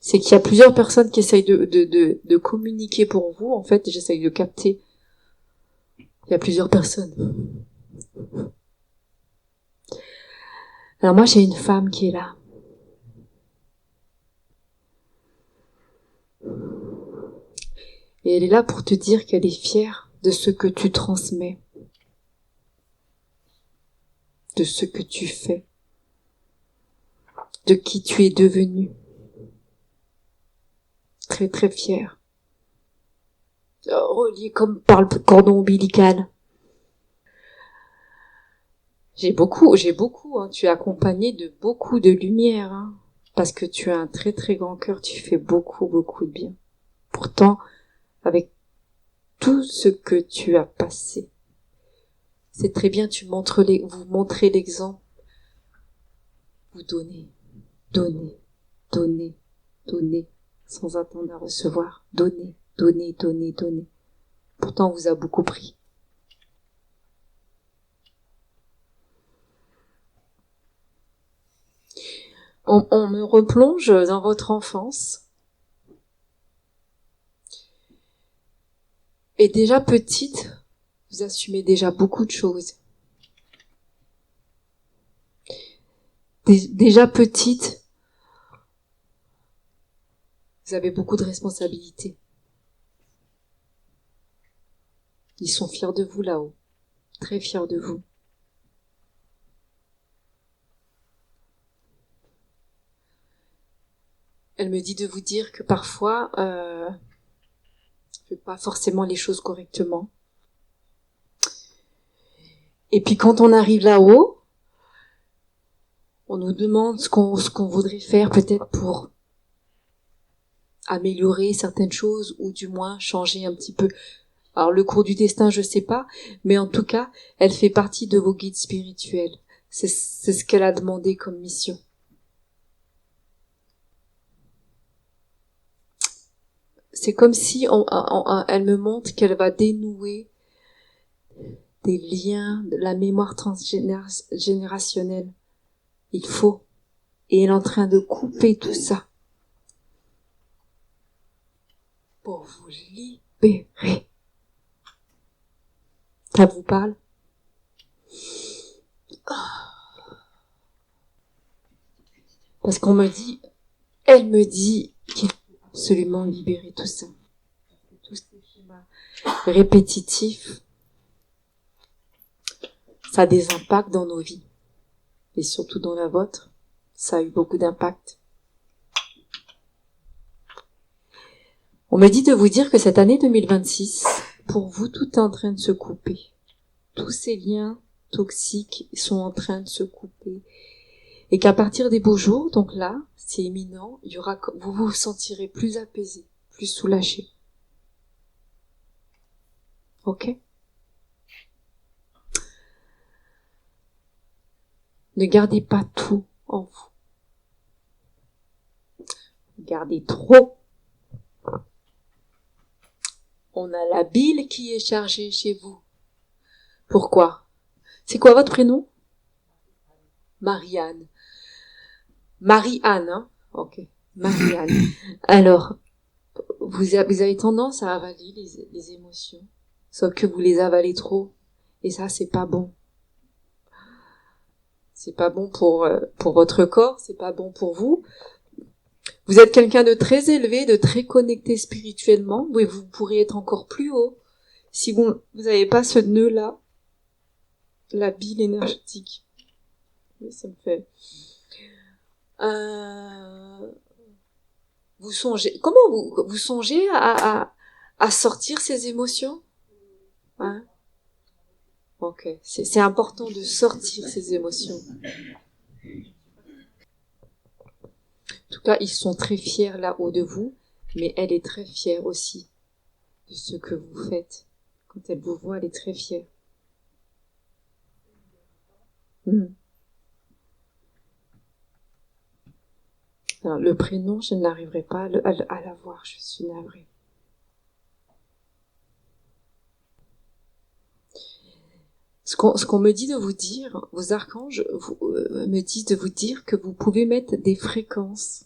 c'est qu'il y a plusieurs personnes qui essayent de communiquer pour vous, en fait, et j'essaye de capter. Il y a plusieurs personnes. Alors moi, j'ai une femme qui est là. Et elle est là pour te dire qu'elle est fière de ce que tu transmets. De ce que tu fais. De qui tu es devenu. Très très fière. Relié comme par le cordon ombilical. J'ai beaucoup, hein. Tu es accompagné de beaucoup de lumière, hein. Parce que tu as un très très grand cœur, tu fais beaucoup de bien. Pourtant, avec tout ce que tu as passé, c'est très bien, vous montrez l'exemple. Vous donnez, sans attendre à recevoir. Donnez. Pourtant, on vous a beaucoup pris. On me replonge dans votre enfance. Et déjà petite, vous assumez déjà beaucoup de choses. Déjà petite, vous avez beaucoup de responsabilités. Ils sont fiers de vous là-haut. Très fiers de vous. Elle me dit de vous dire que parfois, je fais pas forcément les choses correctement. Et puis quand on arrive là-haut, on nous demande ce qu'on voudrait faire peut-être pour améliorer certaines choses ou du moins changer un petit peu Alors le cours du destin, je sais pas, mais en tout cas, elle fait partie de vos guides spirituels. C'est ce qu'elle a demandé comme mission. C'est comme si elle me montre qu'elle va dénouer des liens, de la mémoire transgénérationnelle. Il faut. Et elle est en train de couper tout ça pour vous libérer. Ça vous parle? Parce qu'on me dit, elle me dit qu'il faut absolument libérer tout ça. Tous ces schémas répétitifs, ça a des impacts dans nos vies. Et surtout dans la vôtre, ça a eu beaucoup d'impact. On me dit de vous dire que cette année 2026, pour vous, tout est en train de se couper. Tous ces liens toxiques sont en train de se couper. Et qu'à partir des beaux jours, donc là, c'est imminent, vous vous sentirez plus apaisé, plus soulagé. Ok? Ne gardez pas tout en vous. Gardez trop. On a la bile qui est chargée chez vous. Pourquoi? C'est quoi votre prénom? Marianne. Marie-Anne, hein? Ok. Marie-Anne. Alors, vous avez tendance à avaler les émotions. Sauf que vous les avalez trop. Et ça, c'est pas bon. C'est pas bon pour votre corps, c'est pas bon pour vous. Vous êtes quelqu'un de très élevé, de très connecté spirituellement, mais vous pourrez être encore plus haut si vous n'avez pas ce nœud-là, la bile énergétique. Ça me fait... Vous songez... Comment vous songez à sortir ces émotions? Hein? Ok, c'est important de sortir ces émotions. En tout cas, ils sont très fiers là-haut de vous, mais elle est très fière aussi de ce que vous faites. Quand elle vous voit, elle est très fière. Alors, le prénom, je n'arriverai pas à l'avoir, je suis navrée. Ce qu'on me dit de vous dire, vos archanges me disent de vous dire que vous pouvez mettre des fréquences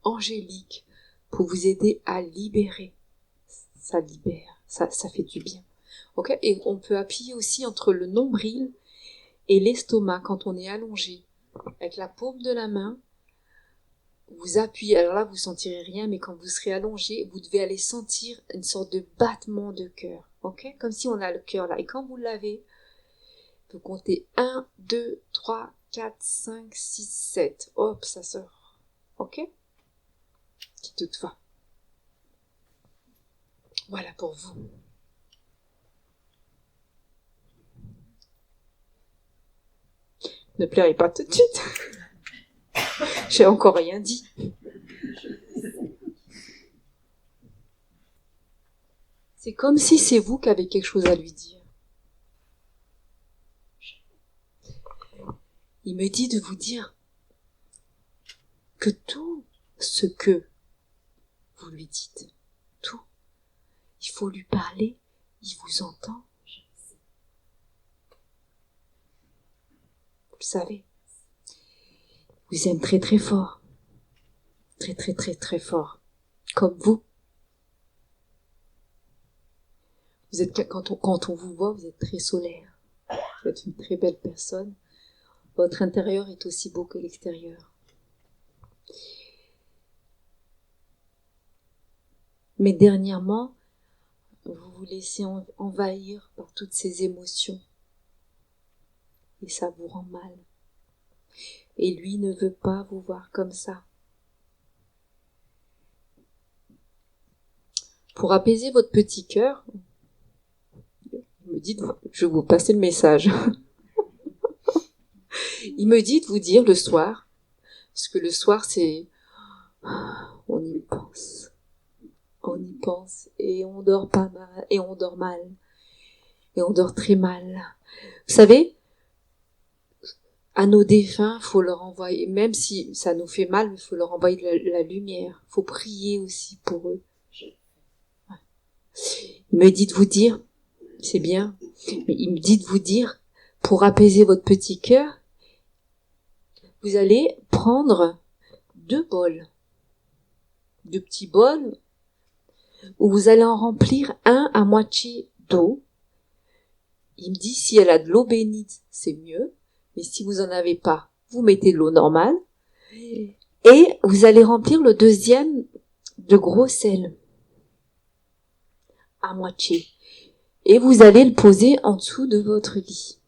angéliques pour vous aider à libérer. Ça libère, ça fait du bien. Ok? Et on peut appuyer aussi entre le nombril et l'estomac quand on est allongé. Avec la paume de la main, vous appuyez. Alors là, vous sentirez rien, mais quand vous serez allongé, vous devez aller sentir une sorte de battement de cœur. Ok? Comme si on a le cœur là. Et quand vous l'avez, vous comptez 1, 2, 3, 4, 5, 6, 7. Hop, ça sort. Ok? Qui toutefois. Voilà pour vous. Ne pleurez pas tout de suite. J'ai encore rien dit. C'est comme si c'est vous qui avez quelque chose à lui dire. Il me dit de vous dire que tout ce que vous lui dites, tout, il faut lui parler, il vous entend. Vous le savez. Il vous aime très très fort. Très très très très fort. Comme vous. Vous êtes, quand on vous voit, vous êtes très solaire. Vous êtes une très belle personne. Votre intérieur est aussi beau que l'extérieur. Mais dernièrement, vous vous laissez envahir par toutes ces émotions. Et ça vous rend mal. Et lui ne veut pas vous voir comme ça. Pour apaiser votre petit cœur, il me dit je vais vous passer le message. Il me dit de vous dire le soir, parce que le soir c'est, on y pense. On y pense et on dort pas mal, et on dort mal, et on dort très mal. Vous savez, à nos défunts, faut leur envoyer, même si ça nous fait mal, il faut leur envoyer de la lumière. Faut prier aussi pour eux. Ouais. Il me dit de vous dire, c'est bien, mais il me dit de vous dire, pour apaiser votre petit cœur, vous allez prendre 2 bols, 2 petits bols, où vous allez en remplir un à moitié d'eau. Il me dit, si elle a de l'eau bénite, c'est mieux. Mais si vous en avez pas, vous mettez de l'eau normale. Et vous allez remplir le deuxième de gros sel. À moitié. Et vous allez le poser en dessous de votre lit.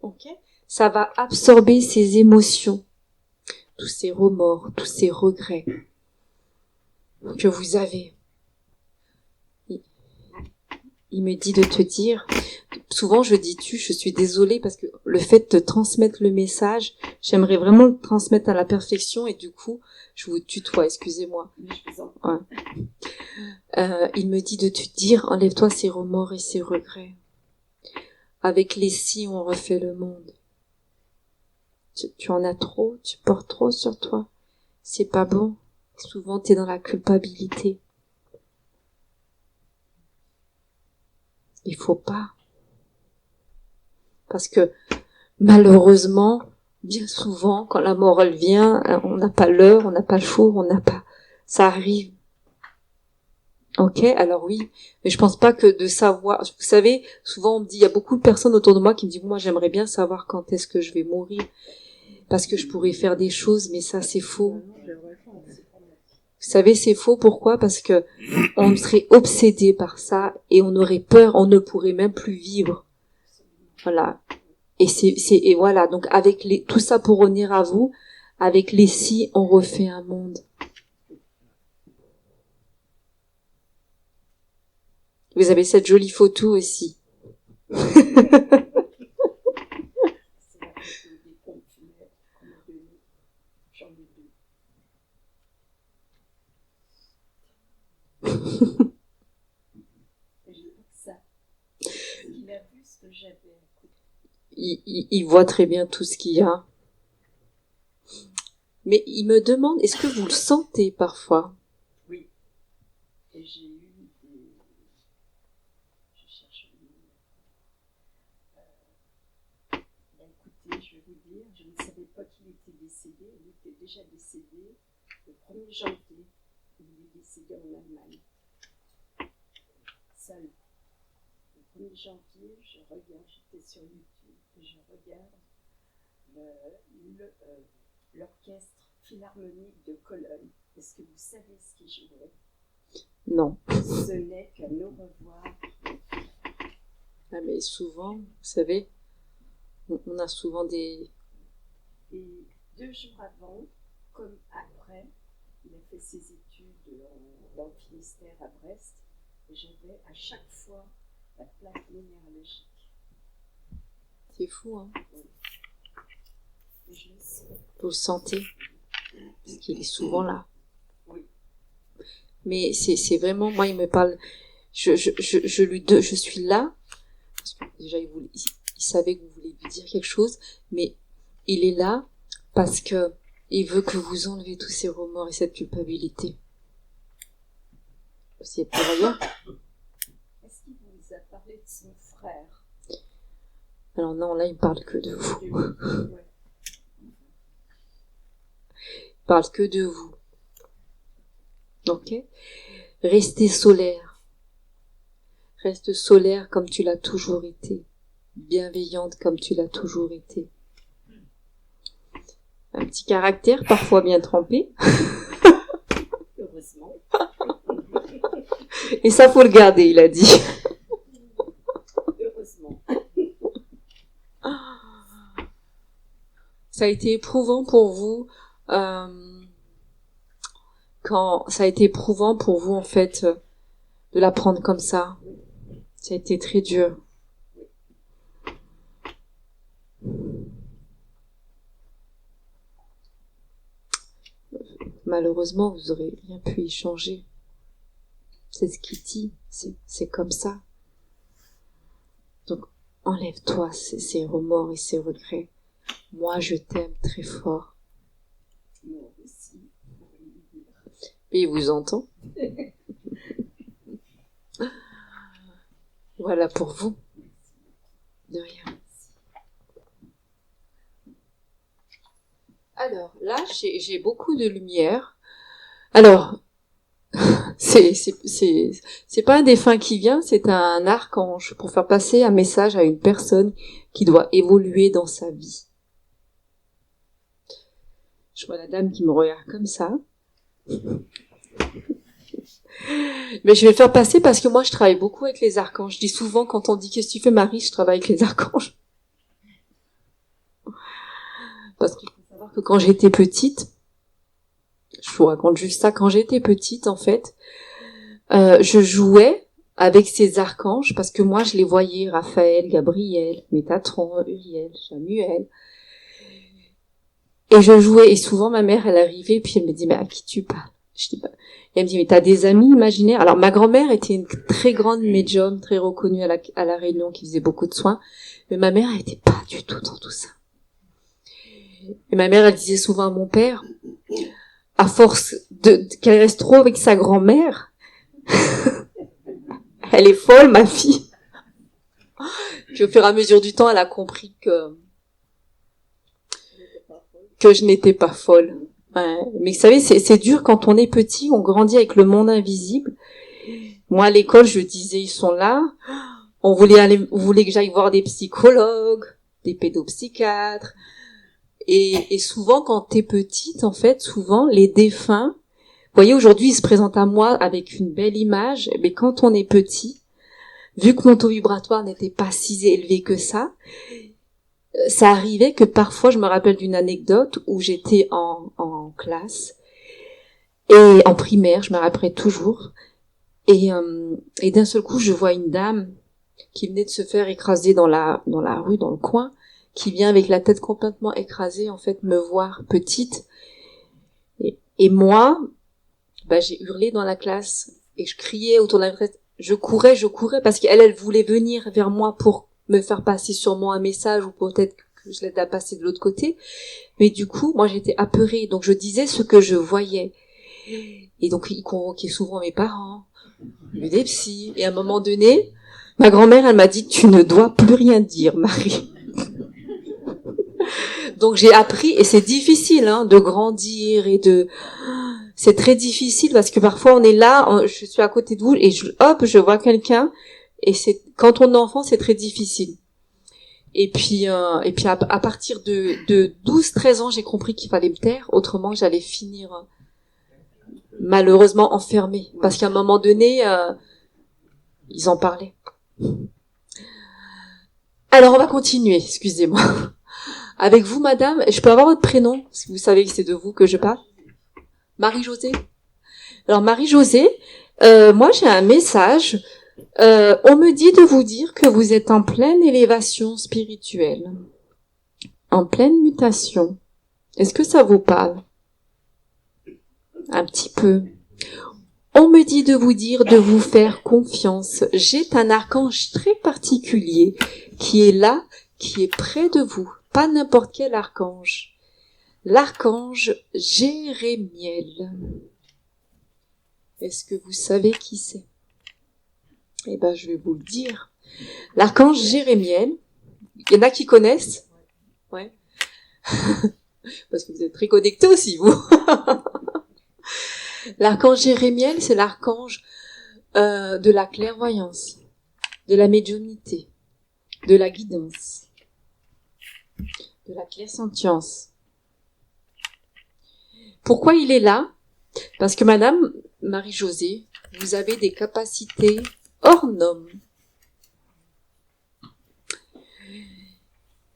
Ok? Ça va absorber ces émotions, tous ces remords, tous ces regrets que vous avez. Il me dit de te dire, souvent je dis je suis désolée parce que le fait de transmettre le message, j'aimerais vraiment le transmettre à la perfection et du coup, je vous tutoie, excusez-moi. Ouais. Il me dit de te dire, enlève-toi ces remords et ces regrets. Avec les si, on refait le monde. Tu en as trop, tu portes trop sur toi. C'est pas bon. Souvent, t'es dans la culpabilité. Il faut pas. Parce que, malheureusement, bien souvent, quand la mort, elle vient, on n'a pas l'heure, on n'a pas le jour, on n'a pas, ça arrive. Ok, alors oui, mais je pense pas que de savoir, vous savez, souvent on me dit, il y a beaucoup de personnes autour de moi qui me disent, moi j'aimerais bien savoir quand est-ce que je vais mourir, parce que je pourrais faire des choses, mais ça c'est faux. Vous savez, c'est faux, pourquoi? Parce que on serait obsédé par ça, et on aurait peur, on ne pourrait même plus vivre. Voilà. Et voilà, donc avec tout ça pour revenir à vous, avec les si, on refait un monde. Vous avez cette jolie photo aussi. Il voit très bien tout ce qu'il y a. Mais il me demande, est-ce que vous le sentez parfois? Oui. Et j'ai eu des... Je cherche le mot. Écoutez, je vais vous dire, je ne savais pas qu'il était décédé. Il était déjà décédé le 1er janvier. Il est décédé en Allemagne. Seul. Le 1er janvier, je regarde, j'étais sur YouTube, et je regarde l'orchestre philharmonique de Cologne. Est-ce que vous savez ce qu'il jouait? Non. Ce n'est qu'à nous revoir. Ah mais souvent, vous savez, on a souvent des... Et 2 jours avant, comme après, il a fait ses études dans le Finistère à Brest, et j'avais à chaque fois la plaque minéralogique. C'est fou, hein? Oui. Et je le sais. Vous le sentez? Parce qu'il est souvent là. Oui. Mais c'est vraiment, moi, il me parle, je suis là, parce que déjà, il savait que vous voulez lui dire quelque chose, mais il est là parce que il veut que vous enlevez tous ces remords et cette culpabilité. Vous y êtes par ailleurs? Est-ce qu'il vous a parlé de son frère? Alors non, là, il parle que de vous. Ouais. Il parle que de vous. Ok? Restez solaire. Reste solaire comme tu l'as toujours été. Bienveillante comme tu l'as toujours été. Un petit caractère, parfois bien trempé. Heureusement. Et ça, faut le garder, il a dit. Heureusement. Ça a été éprouvant pour vous, quand ça a été éprouvant pour vous, en fait, de l'apprendre comme ça. Ça a été très dur. Malheureusement, vous aurez rien pu y changer. C'est ce qu'il dit. C'est comme ça. Donc, enlève-toi ces remords et ces regrets. Moi, je t'aime très fort. Moi aussi. Et il vous entend. Voilà pour vous. De rien. Alors, là, j'ai beaucoup de lumière. Alors, c'est pas un défunt qui vient, c'est un archange pour faire passer un message à une personne qui doit évoluer dans sa vie. Je vois la dame qui me regarde comme ça. Mais je vais le faire passer parce que moi, je travaille beaucoup avec les archanges. Je dis souvent, quand on dit « Qu'est-ce que tu fais, Marie ?» Je travaille avec les archanges. Parce qu'il faut savoir que quand j'étais petite, je vous raconte juste ça, quand j'étais petite, en fait, je jouais avec ces archanges parce que moi, je les voyais, Raphaël, Gabriel, Métatron, Uriel, Samuel. Et je jouais, et souvent, ma mère, elle arrivait, puis elle me dit « Mais à qui tu parles ?» Je dis « Bah... » Elle me dit, mais t'as des amis imaginaires? Alors, ma grand-mère était une très grande médium, très reconnue à la Réunion, qui faisait beaucoup de soins. Mais ma mère, elle était pas du tout dans tout ça. Et ma mère, elle disait souvent à mon père, à force qu'elle reste trop avec sa grand-mère, elle est folle, ma fille. Puis au fur et à mesure du temps, elle a compris que je n'étais pas folle. Ouais. Mais vous savez, c'est dur quand on est petit, on grandit avec le monde invisible. Moi, à l'école, je disais, ils sont là. On voulait que j'aille voir des psychologues, des pédopsychiatres. Et souvent, quand t'es petite, en fait, souvent, les défunts, vous voyez, aujourd'hui, ils se présentent à moi avec une belle image, mais quand on est petit, vu que mon taux vibratoire n'était pas si élevé que ça arrivait que parfois, je me rappelle d'une anecdote où j'étais en classe, et en primaire, je me rappellerai toujours, et d'un seul coup, je vois une dame qui venait de se faire écraser dans la rue, dans le coin, qui vient avec la tête complètement écrasée, en fait, me voir petite. Et moi, j'ai hurlé dans la classe, et je criais autour de la classe, je courais, parce qu'elle voulait venir vers moi pour me faire passer sûrement un message, ou peut-être que je l'aide à passer de l'autre côté. Mais du coup, moi, j'étais apeurée, donc je disais ce que je voyais. Et donc, ils convoquaient souvent mes parents, des psys, et à un moment donné, ma grand-mère, elle m'a dit, tu ne dois plus rien dire, Marie. Donc j'ai appris, et c'est difficile, de grandir c'est très difficile parce que parfois on est là, je suis à côté de vous et je vois quelqu'un, et quand on est enfant, c'est très difficile. Et puis à partir de 12-13 ans, j'ai compris qu'il fallait me taire, autrement j'allais finir malheureusement enfermée, parce qu'à un moment donné, ils en parlaient. Alors on va continuer, excusez-moi. Avec vous, madame, je peux avoir votre prénom, si vous savez que c'est de vous que je parle? Marie-Josée. Alors Marie-Josée, moi j'ai un message. On me dit de vous dire que vous êtes en pleine élévation spirituelle, en pleine mutation. Est-ce que ça vous parle? Un petit peu. On me dit de vous dire de vous faire confiance. J'ai un archange très particulier qui est là, qui est près de vous. Pas n'importe quel archange. L'archange Jérémiel. Est-ce que vous savez qui c'est? Eh ben, je vais vous le dire. L'archange Jérémiel. Il y en a qui connaissent? Ouais. Parce que vous êtes très connectés aussi, vous. L'archange Jérémiel, c'est l'archange de la clairvoyance, de la médiumnité, de la guidance, de la clairsentience. Pourquoi il est là? Parce que madame Marie-Josée, vous avez des capacités hors normes.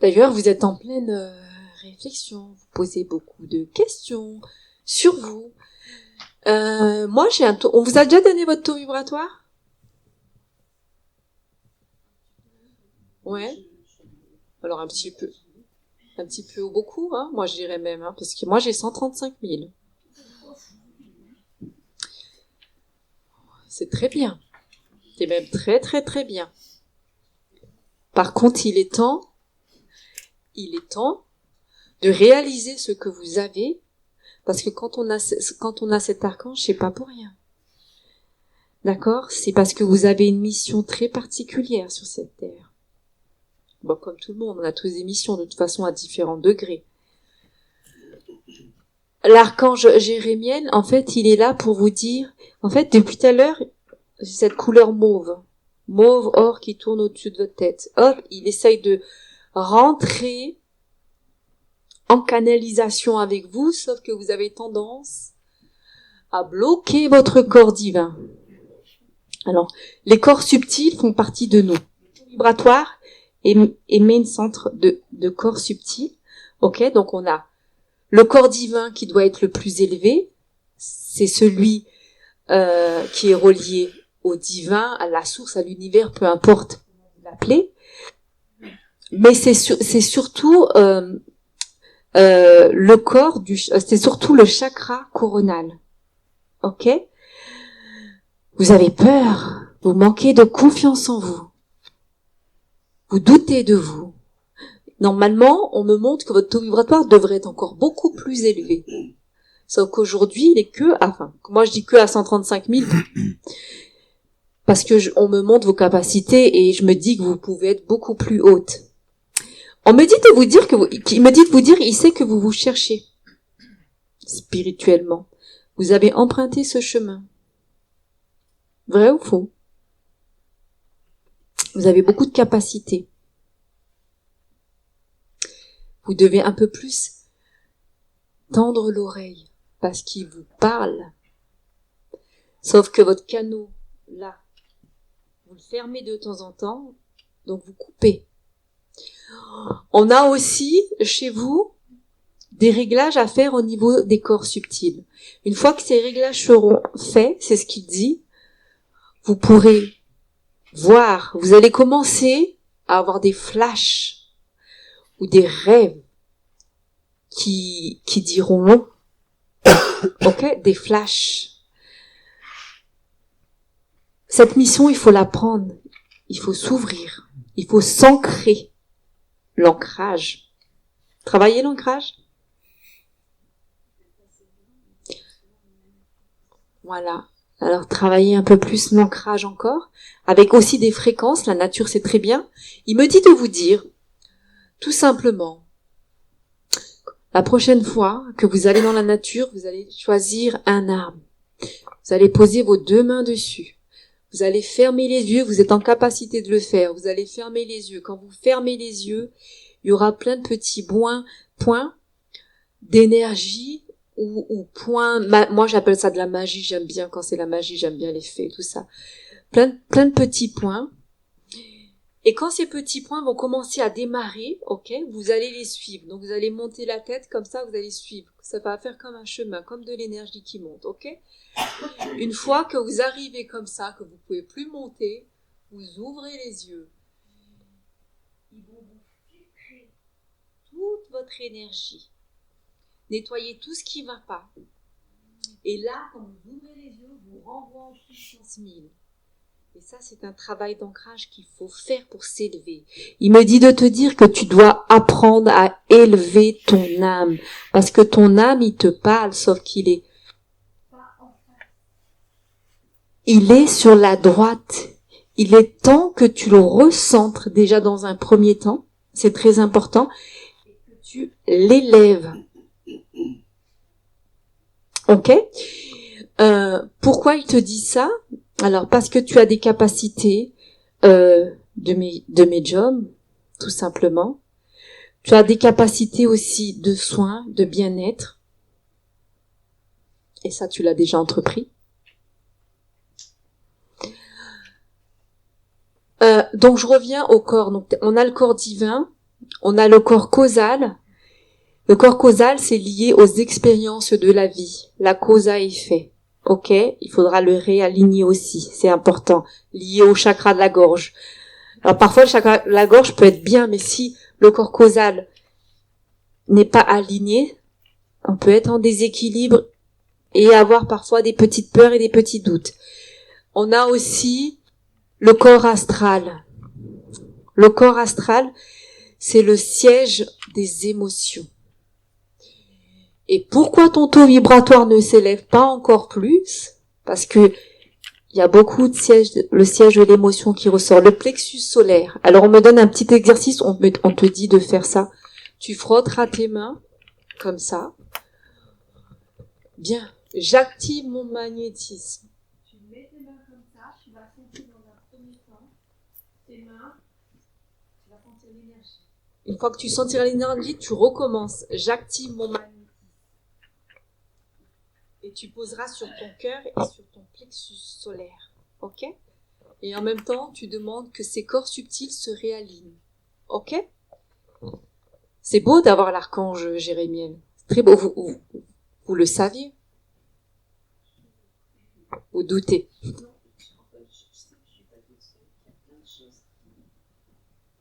D'ailleurs, vous êtes en pleine réflexion, vous posez beaucoup de questions sur vous. Moi, j'ai un taux. On vous a déjà donné votre taux vibratoire? Ouais. Alors un petit peu ou beaucoup, moi je dirais même, parce que moi j'ai 135 000. C'est très bien. C'est même très, très, très bien. Par contre, il est temps de réaliser ce que vous avez, parce que quand on a cet archange, c'est pas pour rien. D'accord? C'est parce que vous avez une mission très particulière sur cette terre. Bon, comme tout le monde, on a tous des missions, de toute façon, à différents degrés. L'archange Jérémiel, en fait, il est là pour vous dire, en fait, depuis tout à l'heure, cette couleur mauve or qui tourne au-dessus de votre tête. Hop, il essaye de rentrer en canalisation avec vous, sauf que vous avez tendance à bloquer votre corps divin. Alors, les corps subtils font partie de nous. Le vibratoire émet une centre de corps subtils. Ok, donc on a le corps divin qui doit être le plus élevé. C'est celui qui est relié au divin, à la source, à l'univers, peu importe comment vous l'appelez. Mais c'est surtout le corps c'est surtout le chakra coronal. Ok? Vous avez peur, vous manquez de confiance en vous. Vous doutez de vous. Normalement, on me montre que votre taux vibratoire devrait être encore beaucoup plus élevé. Sauf qu'aujourd'hui, il est moi je dis que à 135 000, parce que on me montre vos capacités et je me dis que vous pouvez être beaucoup plus haute. On me dit de vous dire il sait que vous vous cherchez spirituellement. Vous avez emprunté ce chemin. Vrai ou faux? Vous avez beaucoup de capacités. Vous devez un peu plus tendre l'oreille parce qu'il vous parle. Sauf que votre canot, là, vous le fermez de temps en temps, donc vous coupez. On a aussi, chez vous, des réglages à faire au niveau des corps subtils. Une fois que ces réglages seront faits, c'est ce qu'il dit, vous pourrez voir, vous allez commencer à avoir des flashs ou des rêves qui diront non. Ok, des flashs. Cette mission, il faut la prendre. Il faut s'ouvrir. Il faut s'ancrer. L'ancrage. Travailler l'ancrage. Voilà. Alors, travailler un peu plus l'ancrage encore, avec aussi des fréquences. La nature, c'est très bien. Il me dit de vous dire, tout simplement, la prochaine fois que vous allez dans la nature, vous allez choisir un arbre. Vous allez poser vos 2 mains dessus. Vous allez fermer les yeux, vous êtes en capacité de le faire. Vous allez fermer les yeux. Quand vous fermez les yeux, il y aura plein de petits points d'énergie ou points, moi j'appelle ça de la magie, j'aime bien quand c'est la magie, j'aime bien l'effet, tout ça. Plein de petits points. Et quand ces petits points vont commencer à démarrer, ok, vous allez les suivre. Donc vous allez monter la tête comme ça, vous allez suivre. Ça va faire comme un chemin, comme de l'énergie qui monte, ok. Une fois que vous arrivez comme ça, que vous pouvez plus monter, vous ouvrez les yeux. Ils vont vous filtrer toute votre énergie. Nettoyer tout ce qui ne va pas. Et là, quand vous ouvrez les yeux, vous renvoie en puissance 1000. Et ça, c'est un travail d'ancrage qu'il faut faire pour s'élever. Il me dit de te dire que tu dois apprendre à élever ton âme. Parce que ton âme, il te parle, sauf qu'il est sur la droite. Il est temps que tu le recentres déjà dans un premier temps. C'est très important. Et que tu l'élèves. Ok? Pourquoi il te dit ça? Alors, parce que tu as des capacités de médium, tout simplement. Tu as des capacités aussi de soins, de bien-être. Et ça, tu l'as déjà entrepris. Donc, je reviens au corps. Donc, on a le corps divin, on a le corps causal. Le corps causal, c'est lié aux expériences de la vie, la cause à effet. Ok, il faudra le réaligner aussi, c'est important, lié au chakra de la gorge. Alors parfois le chakra de la gorge peut être bien, mais si le corps causal n'est pas aligné, on peut être en déséquilibre et avoir parfois des petites peurs et des petits doutes. On a aussi le corps astral. Le corps astral, c'est le siège des émotions. Et pourquoi ton taux vibratoire ne s'élève pas encore plus? Parce que il y a beaucoup de sièges, le siège de l'émotion qui ressort, le plexus solaire. Alors on me donne un petit exercice, on te dit de faire ça. Tu frotteras tes mains, comme ça. Bien, j'active mon magnétisme. Tu mets tes mains comme ça, tu vas sentir dans un premier temps, tes mains, tu vas sentir l'énergie. Une fois que tu sentiras l'énergie, tu recommences. J'active mon magnétisme. Et tu poseras sur ton cœur et sur ton plexus solaire. Ok? Et en même temps, tu demandes que ces corps subtils se réalignent. Ok? C'est beau d'avoir l'archange Jérémiel. C'est très beau. Vous le saviez? Vous doutez? Non, en fait, je sais que je suis pas toute seule. Il y a plein de choses qui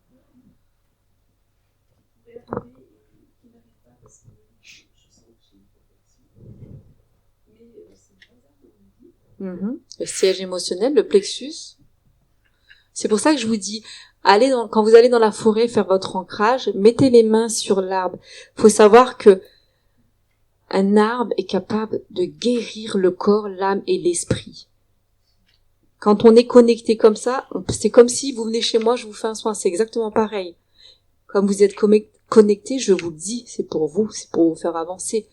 pourraient arriver et qui n'arrivent pas parce que je sens que j'ai une protection. Mais c'est le hasard de me dire. Le siège émotionnel, le plexus. C'est pour ça que je vous dis, quand vous allez dans la forêt faire votre ancrage, mettez les mains sur l'arbre. Il faut savoir que un arbre est capable de guérir le corps, l'âme et l'esprit. Quand on est connecté comme ça, c'est comme si vous venez chez moi, je vous fais un soin, c'est exactement pareil. Comme vous êtes connecté, je vous le dis, c'est pour vous faire avancer.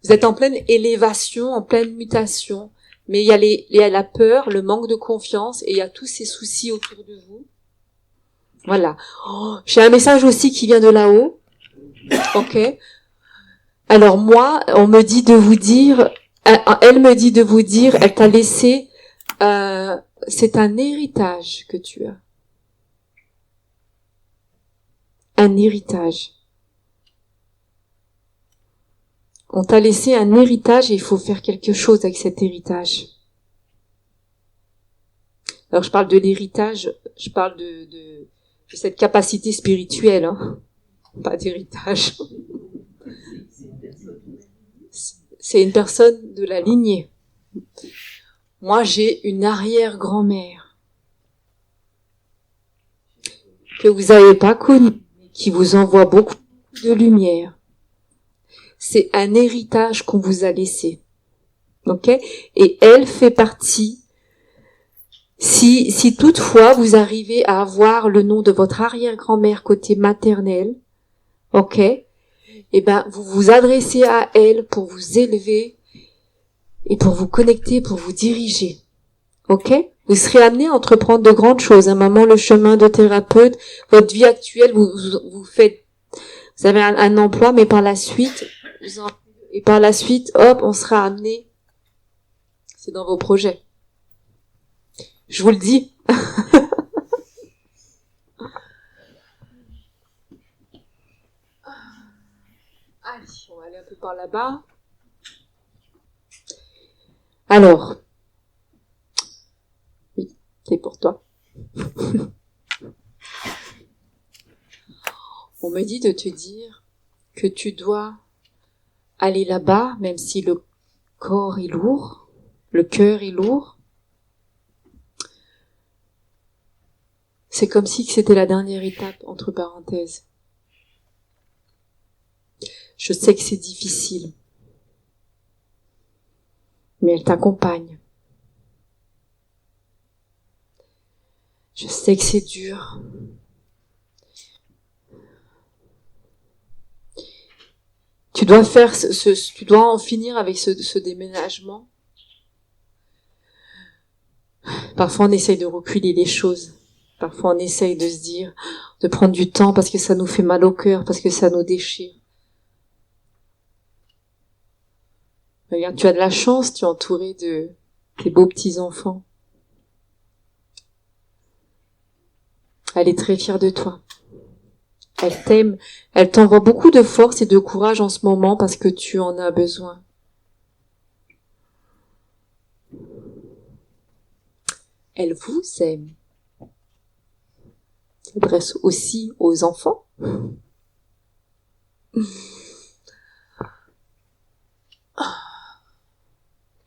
Vous êtes en pleine élévation, en pleine mutation, mais il y a la peur, le manque de confiance et il y a tous ces soucis autour de vous. Voilà. Oh, j'ai un message aussi qui vient de là-haut. Ok. Alors moi, on me dit de vous dire, elle me dit de vous dire, elle t'a laissé, c'est un héritage que tu as. Un héritage. On t'a laissé un héritage et il faut faire quelque chose avec cet héritage. Alors je parle de l'héritage, je parle de cette capacité spirituelle, hein, pas d'héritage. C'est une personne de la lignée. Moi, j'ai une arrière-grand-mère que vous n'avez pas connue, qui vous envoie beaucoup de lumière. C'est un héritage qu'on vous a laissé. Ok? Et elle fait partie. Si toutefois vous arrivez à avoir le nom de votre arrière-grand-mère côté maternel, ok? Eh ben, vous vous adressez à elle pour vous élever et pour vous connecter, pour vous diriger. Ok? Vous serez amené à entreprendre de grandes choses. À un moment, le chemin de thérapeute, votre vie actuelle, vous avez un emploi, mais par la suite, hop, on sera amené. C'est dans vos projets. Je vous le dis. Allez, on va aller un peu par là-bas. Alors, oui, c'est pour toi. On me dit de te dire que tu dois aller là-bas, même si le corps est lourd, le cœur est lourd. C'est comme si c'était la dernière étape, entre parenthèses. Je sais que c'est difficile, mais elle t'accompagne. Je sais que c'est dur. Tu dois tu dois en finir avec ce déménagement. Parfois on essaye de reculer les choses. Parfois on essaye de se dire, de prendre du temps parce que ça nous fait mal au cœur, parce que ça nous déchire. Regarde, tu as de la chance, tu es entouré de tes beaux petits-enfants. Elle est très fière de toi. Elle t'aime, elle t'envoie beaucoup de force et de courage en ce moment parce que tu en as besoin. Elle vous aime. Elle s'adresse aussi aux enfants.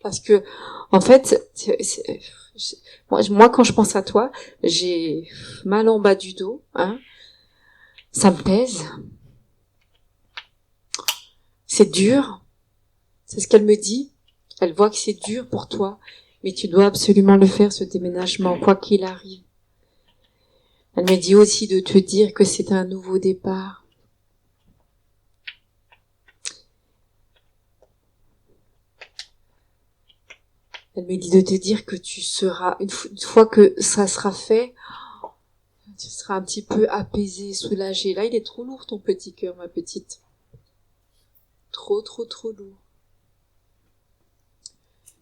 Parce que, en fait, moi, quand je pense à toi, j'ai mal en bas du dos, hein. Ça me pèse. C'est dur. C'est ce qu'elle me dit. Elle voit que c'est dur pour toi. Mais tu dois absolument le faire, ce déménagement, quoi qu'il arrive. Elle me dit aussi de te dire que c'est un nouveau départ. Elle me dit de te dire que tu seras, une fois que ça sera fait, tu seras un petit peu apaisé, soulagé. Là, il est trop lourd ton petit cœur, ma petite. Trop lourd.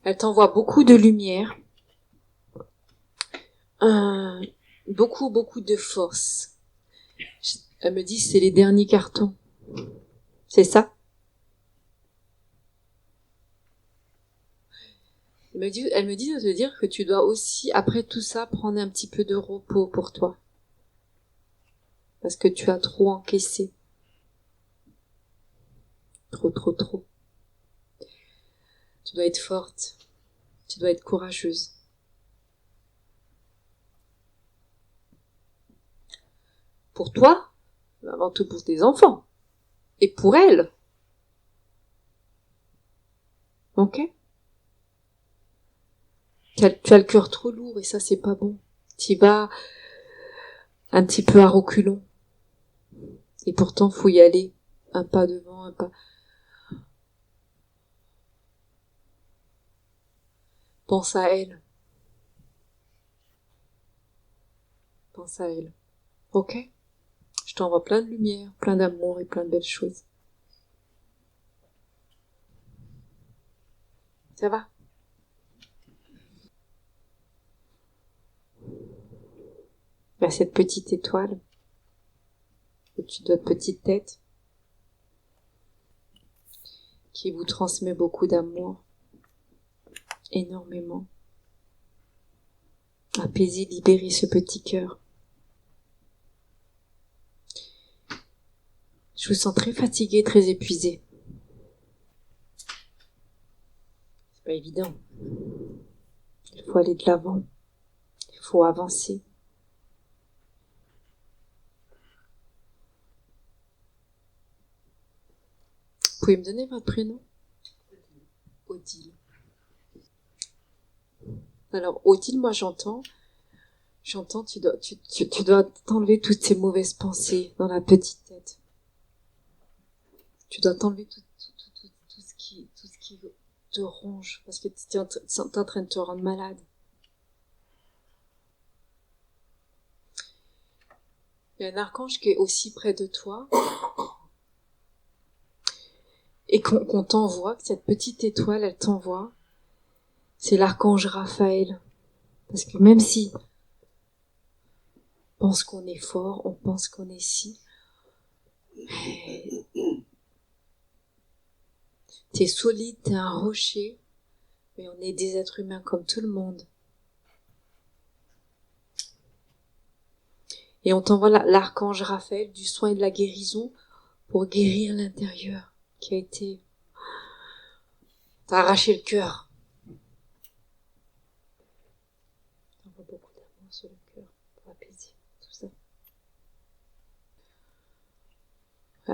Elle t'envoie beaucoup de lumière. Beaucoup de force. Elle me dit c'est les derniers cartons. C'est ça? Elle me dit de te dire que tu dois aussi, après tout ça, prendre un petit peu de repos pour toi. Parce que tu as trop encaissé. Trop. Tu dois être forte. Tu dois être courageuse. Pour toi, avant tout pour tes enfants. Et pour elle. Ok? Tu as le cœur trop lourd et ça, c'est pas bon. Tu vas un petit peu à reculons. Et pourtant, faut y aller. Un pas devant, un pas... Pense à elle. Pense à elle. Ok? Je t'envoie plein de lumière, plein d'amour et plein de belles choses. Ça va? Il y a cette petite étoile au-dessus de votre petite tête qui vous transmet beaucoup d'amour, énormément. Apaisez, libérez ce petit cœur. Je vous sens très fatigué, très épuisé. C'est pas évident. Il faut aller de l'avant. Il faut avancer. Vous pouvez me donner votre prénom? Odile. Alors, Odile, moi j'entends, tu dois t'enlever toutes ces mauvaises pensées dans la petite tête. Tu dois t'enlever tout ce qui te ronge, parce que tu es en train de te rendre malade. Il y a un archange qui est aussi près de toi, et qu'on t'envoie, que cette petite étoile, elle t'envoie, c'est l'archange Raphaël. Parce que même si on pense qu'on est fort, on pense qu'on est si, t'es solide, t'es un rocher, mais on est des êtres humains comme tout le monde. Et on t'envoie l'archange Raphaël du soin et de la guérison pour guérir l'intérieur qui a été... T'as arraché le cœur. T'envoies beaucoup d'amour sur le cœur pour apaiser tout ça.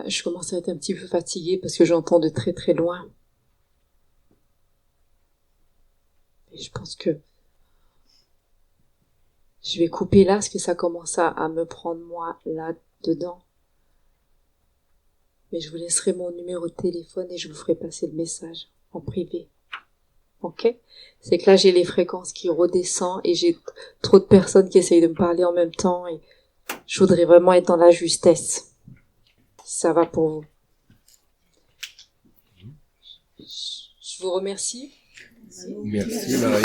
Je commence à être un petit peu fatiguée parce que j'entends de très très loin. Et je pense que je vais couper là parce que ça commence à me prendre moi là dedans. Mais je vous laisserai mon numéro de téléphone et je vous ferai passer le message en privé. Ok? C'est que là j'ai les fréquences qui redescendent et j'ai trop de personnes qui essayent de me parler en même temps et je voudrais vraiment être dans la justesse. Ça va pour vous. Je vous remercie. Merci Marie.